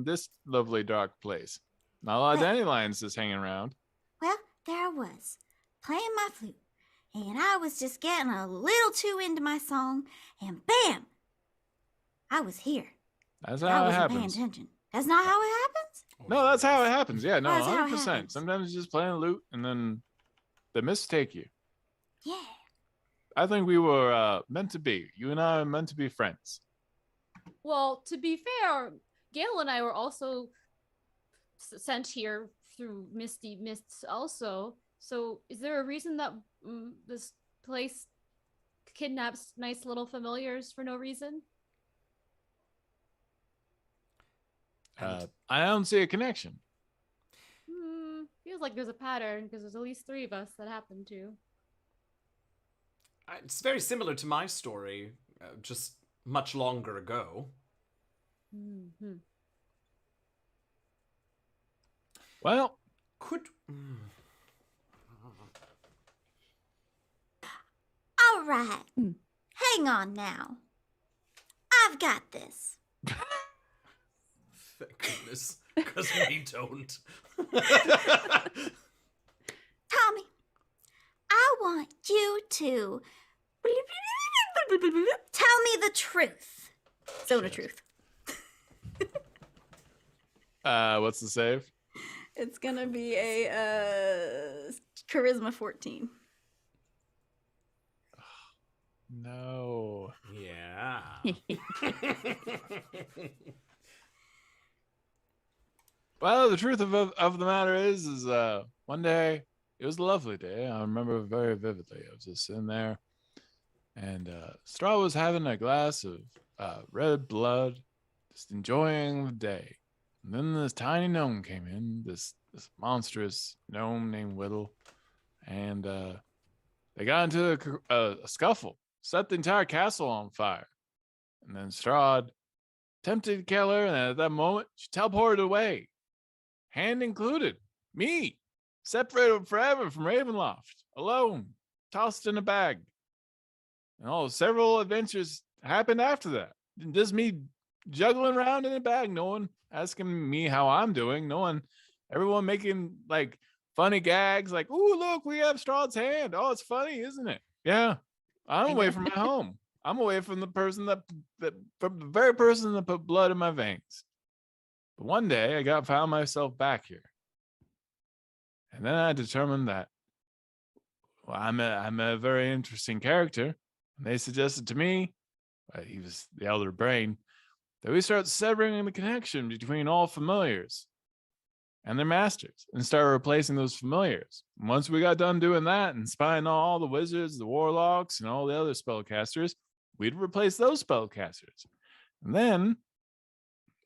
this lovely dark place? Not a lot of Well- dandelions just hanging around. Well, there I was, playing my flute, and I was just getting a little too into my song, and bam! I was here. That's I how it wasn't paying happens. attention. That's not how it happens? No, that's how it happens. Yeah, no, That's how it 100%. happens. Sometimes you just playing a lute and then the mists take you. Yeah. I think we were meant to be. You and I are meant to be friends. Well, to be fair, Gail and I were also sent here through misty mists also. So is there a reason that this place kidnaps nice little familiars for no reason? I don't see a connection. Feels like there's a pattern because there's at least 3 of us that happened to. It's very similar to my story, just much longer ago. Mm-hmm. Well, Could... All right. Hang on now. I've got this. Thank goodness, because we don't. Tommy, I want you to tell me the truth. Zone of truth. what's the save? It's gonna be a charisma 14. No. Yeah. Well, the truth of the matter is one day, it was a lovely day. I remember very vividly. I was just sitting there, and Straw was having a glass of red blood, just enjoying the day. And then this tiny gnome came in, this monstrous gnome named Whittle, and they got into a scuffle, set the entire castle on fire. And then Strahd attempted to kill her, and at that moment, she teleported away, hand included. Me, separated forever from Ravenloft, alone, tossed in a bag. And several adventures happened after that. Just me juggling around in a bag, no one asking me how I'm doing, everyone making like funny gags, like, "Ooh, look, we have Strahd's hand. Oh, it's funny, isn't it?" Yeah, I'm away from my home. I'm away from the person from the very person that put blood in my veins. But one day I found myself back here. And then I determined that, well, I'm a very interesting character. And they suggested to me, he was the elder brain, that we start severing the connection between all familiars and their masters and start replacing those familiars. And once we got done doing that and spying on all the wizards, the warlocks, and all the other spellcasters, we'd replace those spellcasters. And then,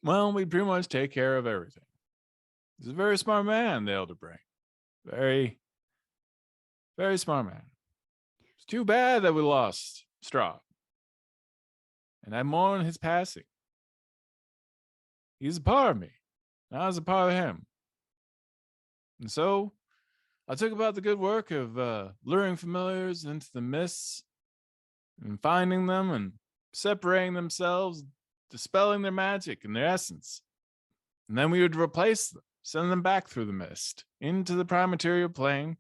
well, we'd pretty much take care of everything. He's a very smart man, the elder brain. Very, very smart man. It's too bad that we lost Straw. And I mourn his passing. He's a part of me. And I was a part of him. And so I took about the good work of luring familiars into the mists and finding them and separating themselves, dispelling their magic and their essence. And then we would replace them, send them back through the mist into the prime material plane.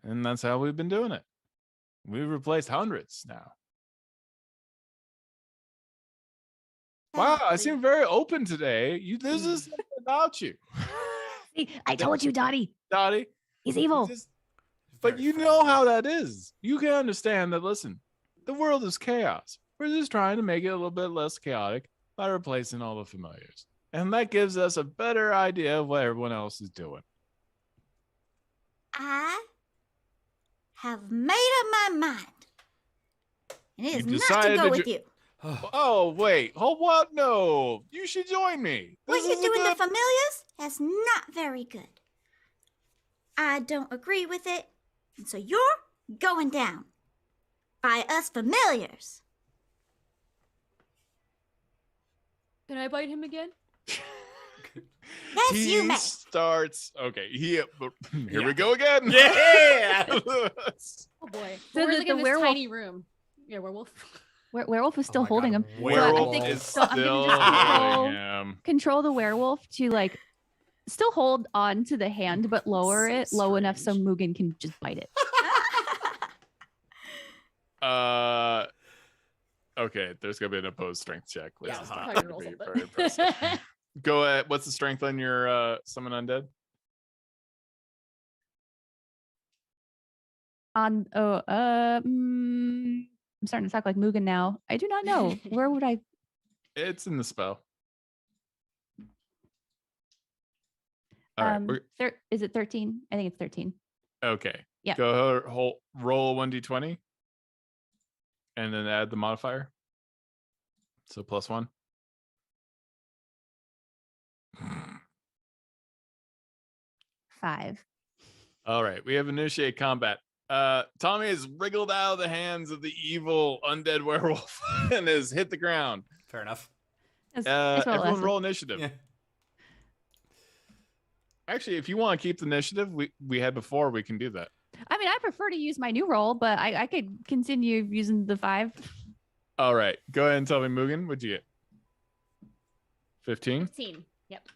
And that's how we've been doing it. We've replaced hundreds now. Wow, I seem very open today. This is something about you. See, I told you, Dottie. Dottie. He's evil. But you know how that is. You can understand that, listen, the world is chaos. We're just trying to make it a little bit less chaotic by replacing all the familiars. And that gives us a better idea of what everyone else is doing. I have made up my mind. And it You is not to decided go to with you. Oh, wait. Hold what? No. You should join me. What This you're is a doing to good... familiars is not very good. I don't agree with it, and so you're going down by us familiars. Can I bite him again? Yes, he you may. starts... Okay, here Yeah. we go again. Yeah. Oh boy. So We're the- like the in this werewolf- tiny room. Yeah, werewolf. Werewolf is still my holding God, him. Werewolf think- is so I'm gonna still just holding control- him. Control the werewolf to like still hold on to the hand, but lower So it low enough so strange. Mugen can just bite it. Okay, there's gonna be an opposed strength check. This Yeah, is I'll not probably gonna roll be something. very impressive. Go ahead. What's the strength on your summon undead? I'm starting to talk like Mugen now. I do not know. Where would I? It's in the spell. All right. Is it 13? I think it's 13. Okay. Yeah. Go roll a 1d20 and then add the modifier. So +1. Five. All right. We have initiate combat. Tommy has wriggled out of the hands of the evil undead werewolf and has hit the ground. Fair enough. That's what Everyone I'll roll initiative. Yeah. Actually, if you want to keep the initiative we had before, we can do that. I mean, I prefer to use my new roll, but I could continue using the 5. All right. Go ahead and tell me, Mugen, what'd you get? 15? 15. Yep.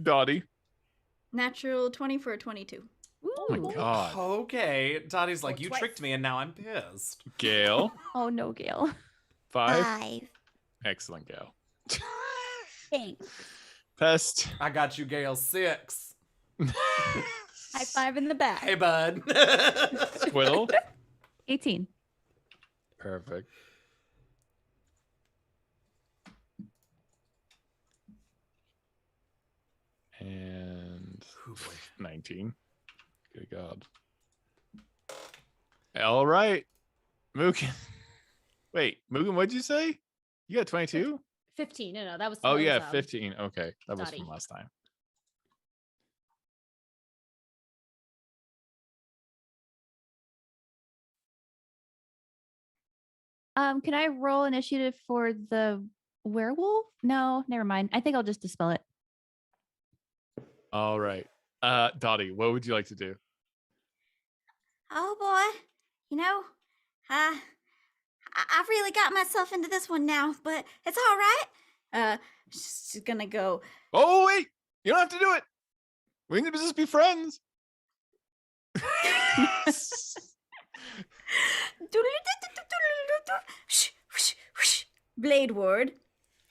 Dottie. Natural 20 for a 22. Oh my god. Okay. Dottie's like, Oh, you twice. tricked me and now I'm pissed. Gale. Oh no, Gale. 5. 5. Excellent, Gale. Thanks. Pest. I got you, Gale. 6. High five in the back. Hey, bud. Squiddle. 18. Perfect. And Oh, boy. 19. Good God. All right. Mugen. Wait, Mugen, what'd you say? You got 22? 15. No, that was. Oh, that was, yeah, 15. Okay. That was Dottie. from last time. Can I roll initiative for the werewolf? No, never mind. I think I'll just dispel it. All right. Dottie, what would you like to do? Oh boy, you know, I've really got myself into this one now, but it's all right. She's gonna go. Oh, wait. You don't have to do it. We can just be friends. Blade ward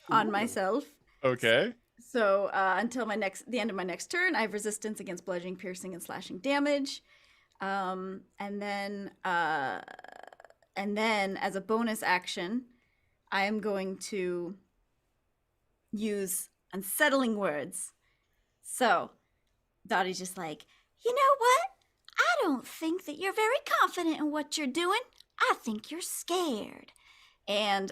on myself. Okay. So until the end of my next turn, I have resistance against bludgeoning, piercing, and slashing damage. And then as a bonus action, I am going to use unsettling words. So Dottie's just like, You know what? I don't think that you're very confident in what you're doing. I think you're scared. and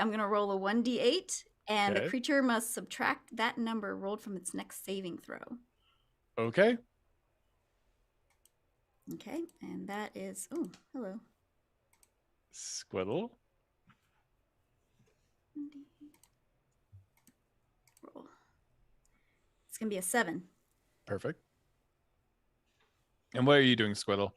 I'm gonna roll a 1d8, and the Okay. creature must subtract that number rolled from its next saving throw. Okay. Okay, and that is hello. Squiddle. Roll. It's gonna be a 7. Perfect. And what are you doing, Squiddle?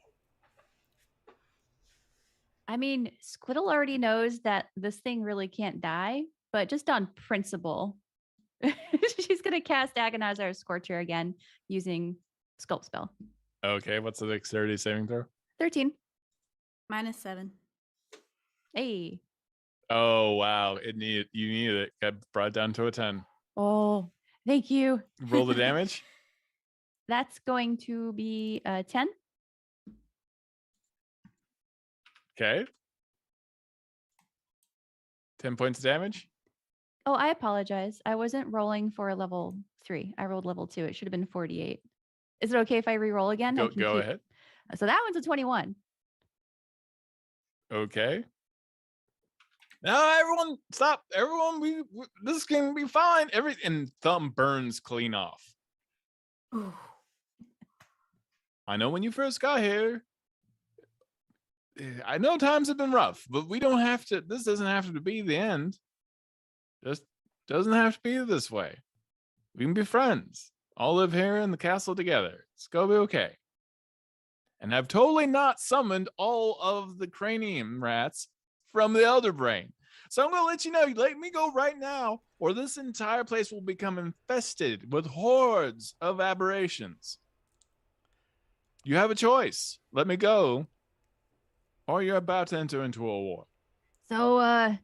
I mean, Squiddle already knows that this thing really can't die, but just on principle, she's going to cast Agonizer Scorcher again using Sculpt Spell. Okay, what's the dexterity saving throw? 13. -7. Hey. Oh wow, you needed it. Got brought down to a 10. Oh, thank you. Roll the damage. That's going to be 10. Okay. 10 points of damage. Oh, I apologize. I wasn't rolling for a level 3. I rolled level 2. It should have been 48. Is it okay if I re-roll again? I can Go keep. ahead. So that one's a 21. Okay. Now everyone stop. Everyone, we this can be fine. And thumb burns clean off. Ooh. I know when you first got here, I know times have been rough, but we don't have to. This doesn't have to be the end. Just doesn't have to be this way. We can be friends. All live here in the castle together. It's gonna be okay. And I've totally not summoned all of the cranium rats from the Elder Brain. So I'm gonna let you know, let me go right now, or this entire place will become infested with hordes of aberrations. You have a choice. Let me go, or you're about to enter into a war. So,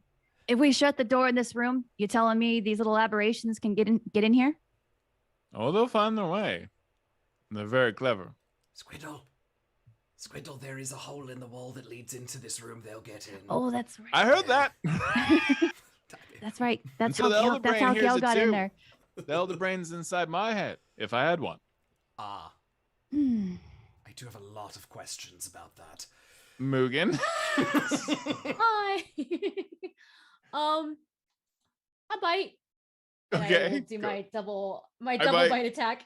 if we shut the door in this room, you telling me these little aberrations can get in here? Oh, they'll find their way. They're very clever. Squiddle, there is a hole in the wall that leads into this room. They'll get in. Oh, that's right. I heard that. That's right. That's so how the Elder that's Brain how hears Gail it got in too. there. The Elder Brain's inside my head, if I had one. Ah, Hmm. I do have a lot of questions about that. Mugen. Hi. A bite. And I Okay. will do Go. my double bite. bite attack.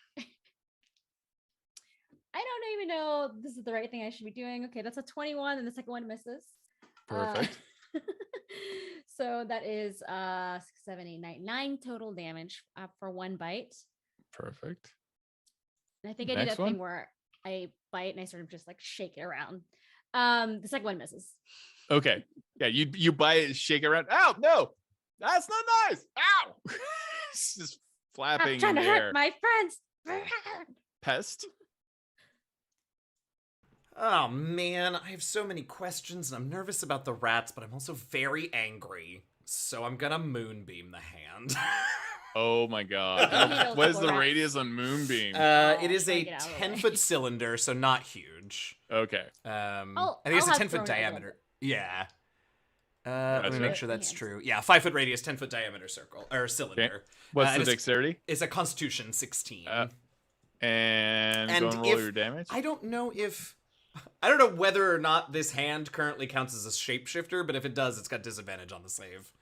I don't even know this is the right thing I should be doing. Okay, that's a 21, and the second one misses. Perfect. So that is 6, 7, 8, 9 total damage for one bite. Perfect. And I think I do Next that one? thing where I bite and I sort of just like shake it around. The second one misses. Okay. Yeah, you bite it, shake it around. Ow, no. That's not nice. Ow. It's just flapping I'm trying in to the hurt air. my friends. Pest. Oh man, I have so many questions and I'm nervous about the rats, but I'm also very angry. So I'm gonna moonbeam the hand. Oh my god. Heal What is couple the rats. radius on Moonbeam? It is try to a get out of the way. 10-foot cylinder, so not huge. Okay. I think I'll it's a have 10-foot thrown it a little diameter. Yeah. Let me Gotcha. make sure that's true. Yeah, 5-foot radius, 10-foot diameter circle or cylinder. What's and the it's- dexterity? It's a Constitution 16. And go and roll if your damage. I don't know whether or not this hand currently counts as a shapeshifter, but if it does, it's got disadvantage on the save.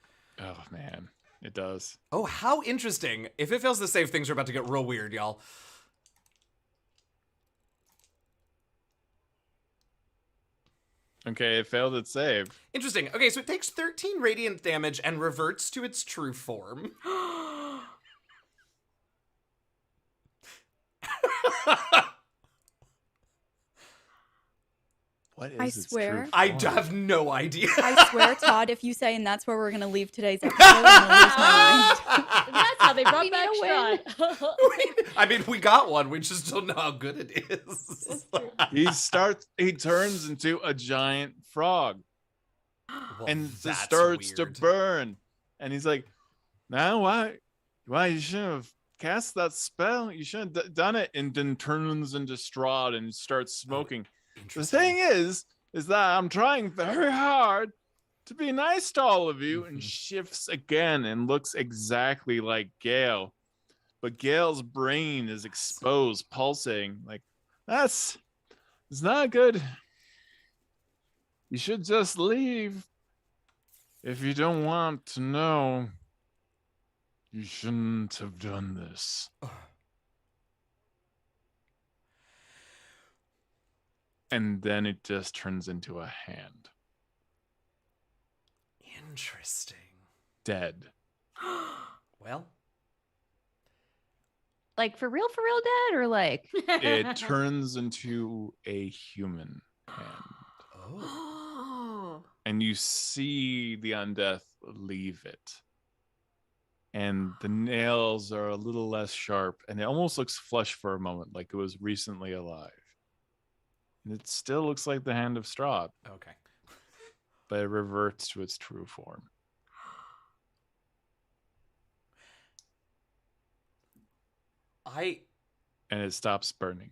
Oh man, it does. Oh, how interesting. If it fails the save, things are about to get real weird, y'all. Okay, it failed its save. Interesting. Okay, so it takes 13 radiant damage and reverts to its true form. What is I its swear. true I form? have no idea. I swear, Todd, if you say, and that's where we're gonna leave today's episode, I'm gonna lose my mind. That's how they brought We back need a win. Strahd. I mean, we got one. We just don't know how good it is. He turns into a giant frog Well, and just that's starts weird. to burn. And he's like, "Now why you shouldn't have cast that spell. You shouldn't have done it." And then turns into Strahd and starts smoking. The Interesting. thing is that I'm trying very hard to be nice to all of you, and Mhm. shifts again and looks exactly like Gale. But Gale's brain is exposed, pulsating. Like, it's not good. You should just leave. If you don't want to know, you shouldn't have done this. And then it just turns into a hand. Interesting. Dead. Well, Like for real dead, or like It turns into a human hand. oh. Oh. And you see the undeath leave it. And the nails are a little less sharp, and it almost looks flesh for a moment, like it was recently alive. And it still looks like the hand of Strahd, Okay. but it reverts to its true form. And it stops burning.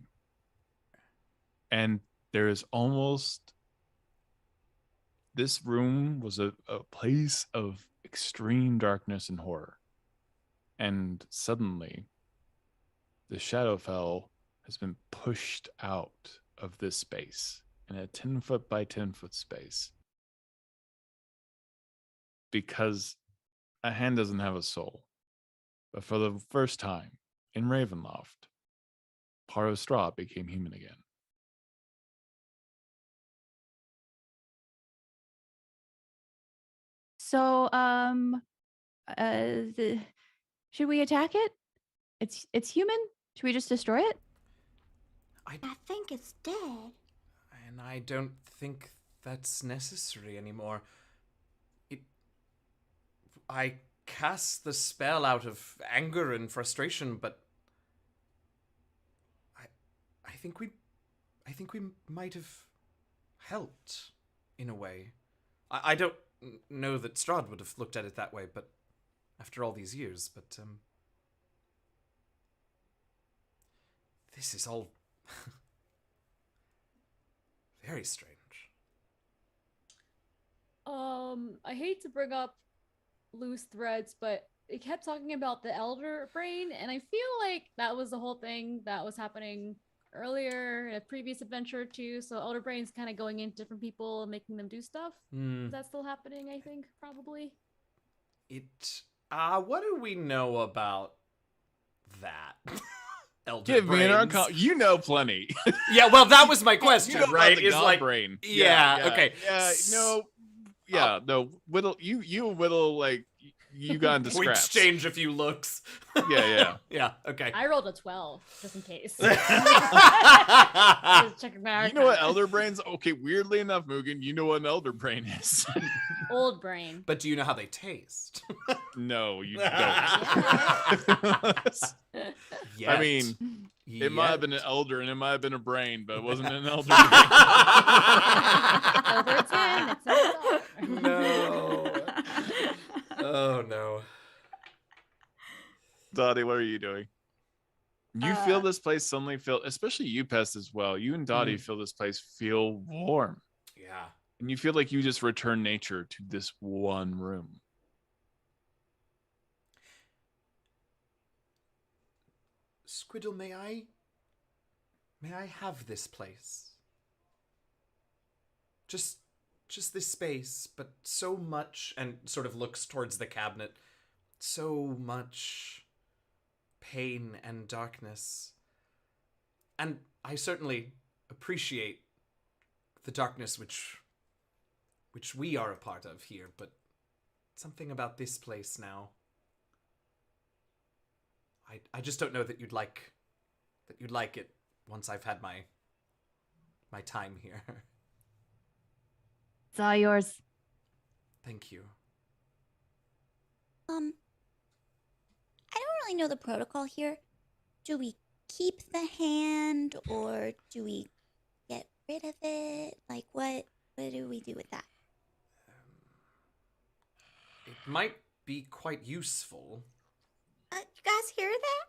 And there is almost... This room was a place of extreme darkness and horror. And suddenly, the Shadowfell has been pushed out of this space in a 10-foot by 10-foot space. Because a hand doesn't have a soul. But for the first time in Ravenloft, part of straw became human again. So, should we attack it? It's human. Should we just destroy it? I think it's dead. And I don't think that's necessary anymore. I cast the spell out of anger and frustration, but I think we might have helped in a way. I don't know that Strahd would have looked at it that way, but after all these years, but this is all very strange. I hate to bring up loose threads, but it kept talking about the elder brain, and I feel like that was the whole thing that was happening earlier in a previous adventure too. So elder brain's kind of going into different people and making them do stuff. Is that still happening? I think probably. What do we know about that? Elder Give me an brains? You know plenty. Yeah, well, that was my question, You know about right? the Is god like, brain. yeah, okay. Yeah, no. Yeah, no. Whittle, you whittle, like, you got into we scraps. exchange a few looks. Yeah. Yeah, okay. I rolled a 12 just in case. You Just checking my You know what archive. elder brains? Okay, weirdly enough, Mugen, you know what an elder brain is. Old brain. But do you know how they taste? No, you don't. Yet. I mean, it might have been an Yet. elder and it might have been a brain, but it wasn't an elder Over 10. It's a No. Oh, no. Dottie, what are you doing? You feel this place suddenly feel, especially you, Pest, as well. You and Dottie feel this place feel warm. Yeah. And you feel like you just return nature to this one room. Squiddle, may I have this place? Just this space, but so much, and sort of looks towards the cabinet, so much pain and darkness. And I certainly appreciate the darkness which we are a part of here, but something about this place now. I just don't know that you'd like it once I've had my time here. It's all yours. Thank you. I don't really know the protocol here. Do we keep the hand or do we get rid of it? Like, what do we do with that? It might be quite useful. You guys hear that?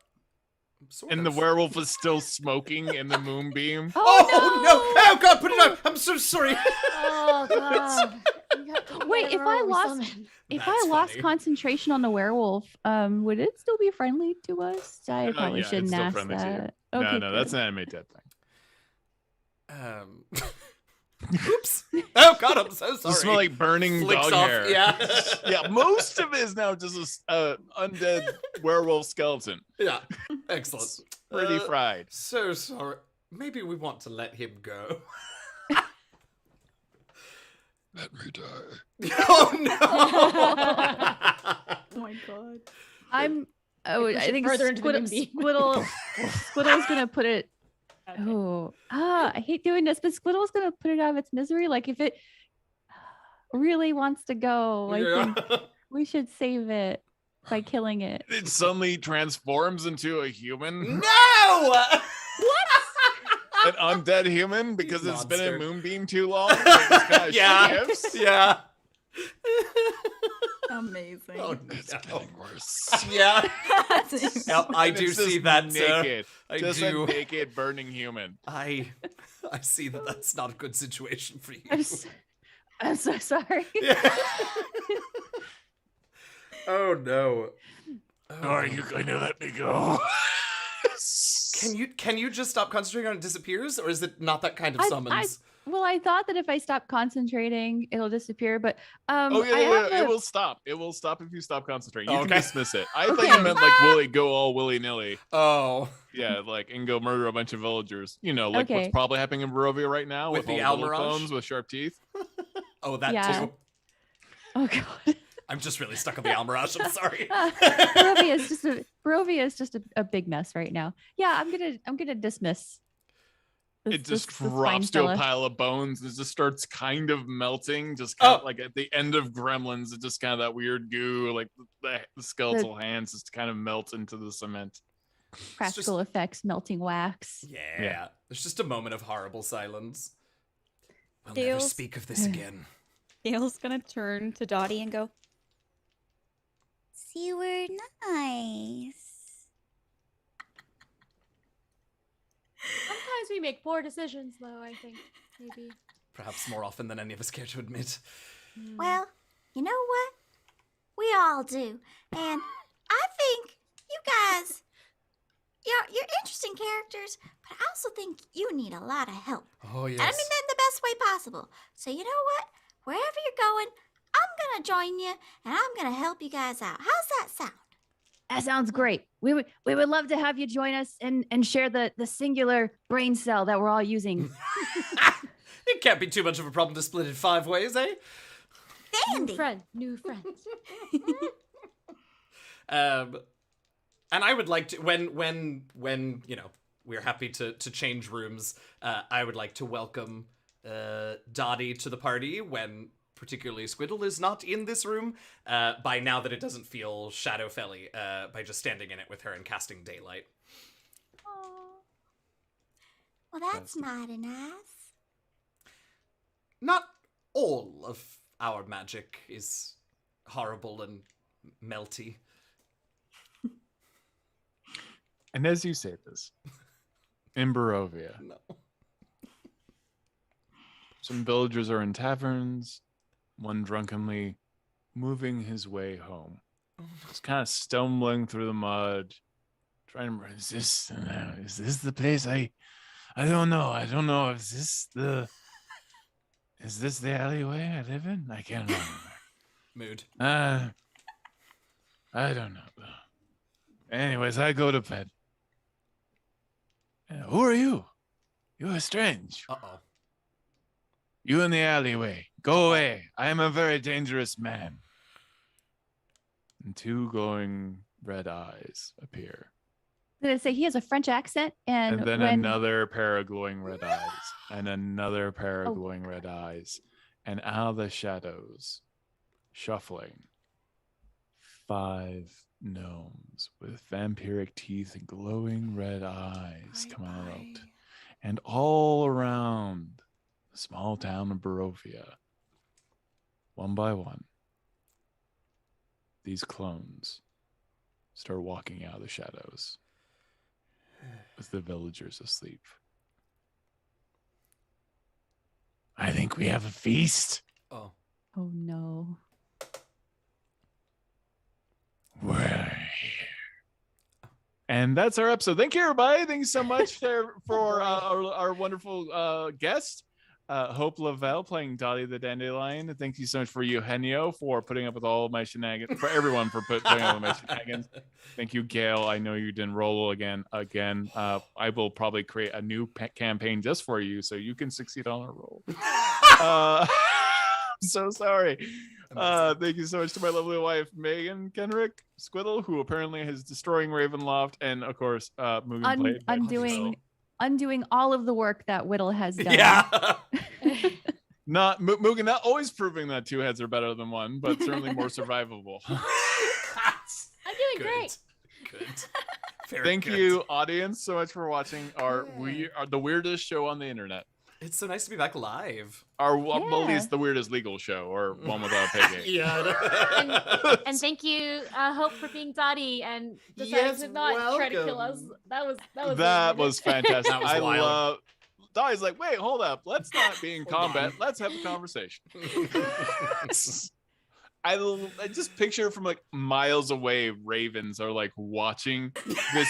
Sort And of. the werewolf is still smoking in the moonbeam. Oh no! Oh God! Put it on! I'm so sorry. Oh god. Wait, if I lost That's lost funny. concentration on the werewolf, would it still be friendly to us? I probably Yeah, it's shouldn't still ask friendly to you. that. No, Okay, that's good. an anime dead thing. Oops! Oh God! I'm so Does sorry. it smell like burning Flicks dog off, hair? yeah. Yeah, most of it is now just a undead werewolf skeleton. Yeah. Excellent. It's pretty fried. So sorry. Maybe we want to let him go. Let me die. Oh no! Oh my god. I'm. Oh, we I should think further into the Squiddle's gonna put it. Okay. Oh, I hate doing this, but Squiddle's gonna put it out of its misery. Like if it really wants to go, I think we should save it by killing it. It suddenly transforms into a human, No! an undead human, because it's been Monster. in Moonbeam too long. It just kinda Yeah. shifts. Yeah. Amazing. Oh It's no. getting worse. Yeah. That's Yep, I And do it's see just that. naked. I Just do. a naked burning human. I see that that's not a good situation for you. I'm so sorry. Yeah. Oh no. Are you going to let me go? Can you just stop concentrating on it disappears, or is it not that kind of summons? Well, I thought that if I stop concentrating, it'll disappear, but Oh yeah, I have it a- will stop. It will stop if you stop concentrating. You Okay. can dismiss it. I thought Okay. you meant like go all willy nilly. Oh, Yeah, like and go murder a bunch of villagers. You know, like what's Okay. probably happening in Barovia right now With with the all the Almirage? little clones with sharp teeth. oh, that Yeah. too. Oh god. I'm just really stuck on the Almirage. I'm sorry. Barovia is just a big mess right now. Yeah, I'm gonna dismiss. It just this fine drops to a fella. pile of bones. It just starts kind of melting. Just kind of Oh. like at the end of Gremlins, it's just kind of that weird goo, like the skeletal hands just kind of melt into the cement. Practical effects, melting wax. Yeah. There's just a moment of horrible silence. We'll never Dale's- speak of this again. Dale's gonna turn to Dottie and go, You were nice. Sometimes we make poor decisions, though, I think. Maybe. Perhaps more often than any of us care to admit. Well, you know what? We all do. And I think you guys, you're interesting characters, but I also think you need a lot of help. Oh, yes. And I mean that in the best way possible. So you know what? Wherever you're going, I'm going to join you, and I'm going to help you guys out. How's that sound? That sounds great. We would love to have you join us and share the singular brain cell that we're all using. It can't be too much of a problem to split it 5 ways, eh? Dandy. New friend. And I would like to, when you know, we're happy to change rooms, I would like to welcome Dottie to the party when particularly Squiddle is not in this room, by now that it doesn't feel Shadowfelly, by just standing in it with her and casting daylight. Well, that's mighty nice. Not all of our magic is horrible and melty. And as you say this, in Barovia, No. some villagers are in taverns, one drunkenly moving his way home. Just kind of stumbling through the mud, trying to remember, is this the place? I don't know. I don't know. Is this the alleyway I live in? I can't remember. Mood. I don't know. Anyways, I go to bed. Who are you? You are strange. Uh-oh. You in the alleyway. Go away. I am a very dangerous man. And 2 glowing red eyes appear. I'm gonna say he has a French accent, and And then when another pair of glowing red eyes. And another pair of Oh. glowing red eyes. And out of the shadows, shuffling, 5 gnomes with vampiric teeth and glowing red eyes come out. And all around the small town of Barovia, one by one, these clones start walking out of the shadows with the villagers asleep. I think we have a feast. Oh. oh no. We're here. And that's our episode. Thank you, everybody. Thank you so much for our wonderful guest, Hope LaVelle, playing Dottie the Dandelion. Thank you so much for Eugenio for putting up with all of my shenanigans. For everyone for putting up with my shenanigans. Thank you, Gail. I know you didn't roll again. I will probably create a new campaign just for you so you can succeed on a roll. I'm so sorry. Thank you so much to my lovely wife, Meagan Kenreck, Squiddle, who apparently is destroying Ravenloft, and of course, Mugen played by undoing all of the work that Whittle has done. Yeah. Mugen not always proving that 2 heads are better than 1, but certainly more survivable. I'm doing great. Good. Very Thank good. you, audience, so much for watching we are the weirdest show on the internet. It's so nice to be back live. Well, at least the weirdest legal show, or one without a pay gate. Yeah. And thank you, Hope, for being Dottie and deciding Yes, to not try to kill us. welcome. That Was fantastic. That was I wild. love. Dottie's like, wait, hold up. Let's not be in combat. Let's have a conversation. I just picture from like miles away, ravens are like watching this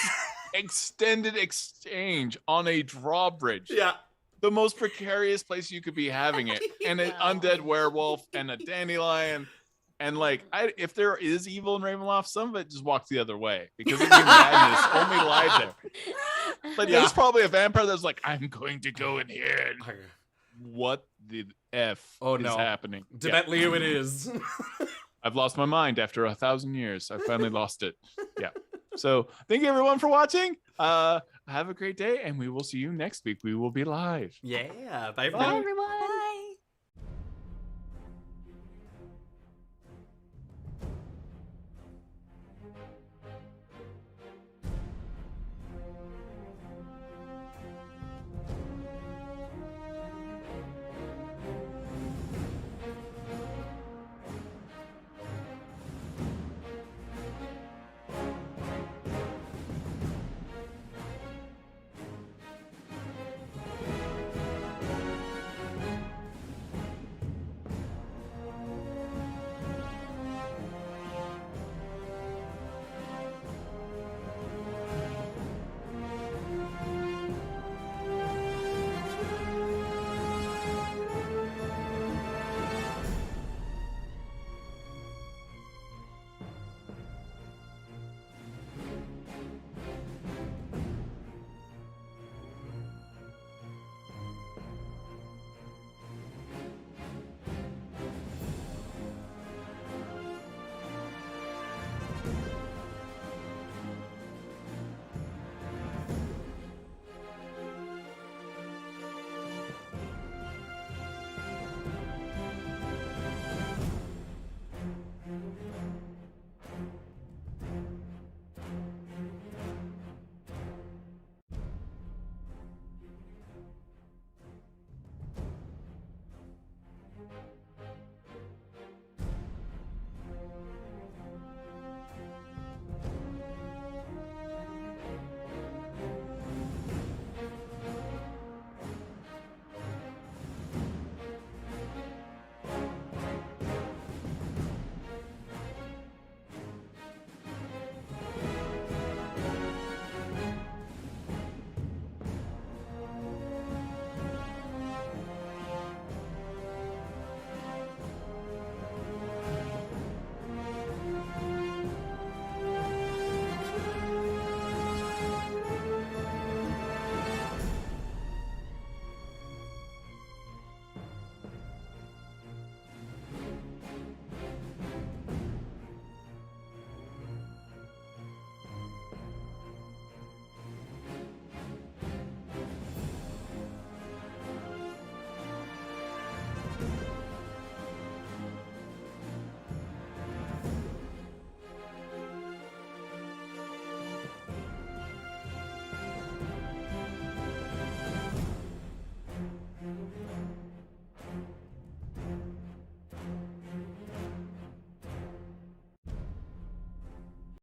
extended exchange on a drawbridge. Yeah. The most precarious place you could be having it. And an undead werewolf and a dandelion. And like, if there is evil in Ravenloft, some of it just walks the other way because it'd be madness only lied there. Like, there's probably a vampire that's like, I'm going to go in here. And what the F is happening? Debentley it is. I've lost my mind after 1,000 years. I finally lost it. Yeah. So thank you everyone for watching. Have a great day, and we will see you next week. We will be live. Yeah. Bye, Bye, everyone.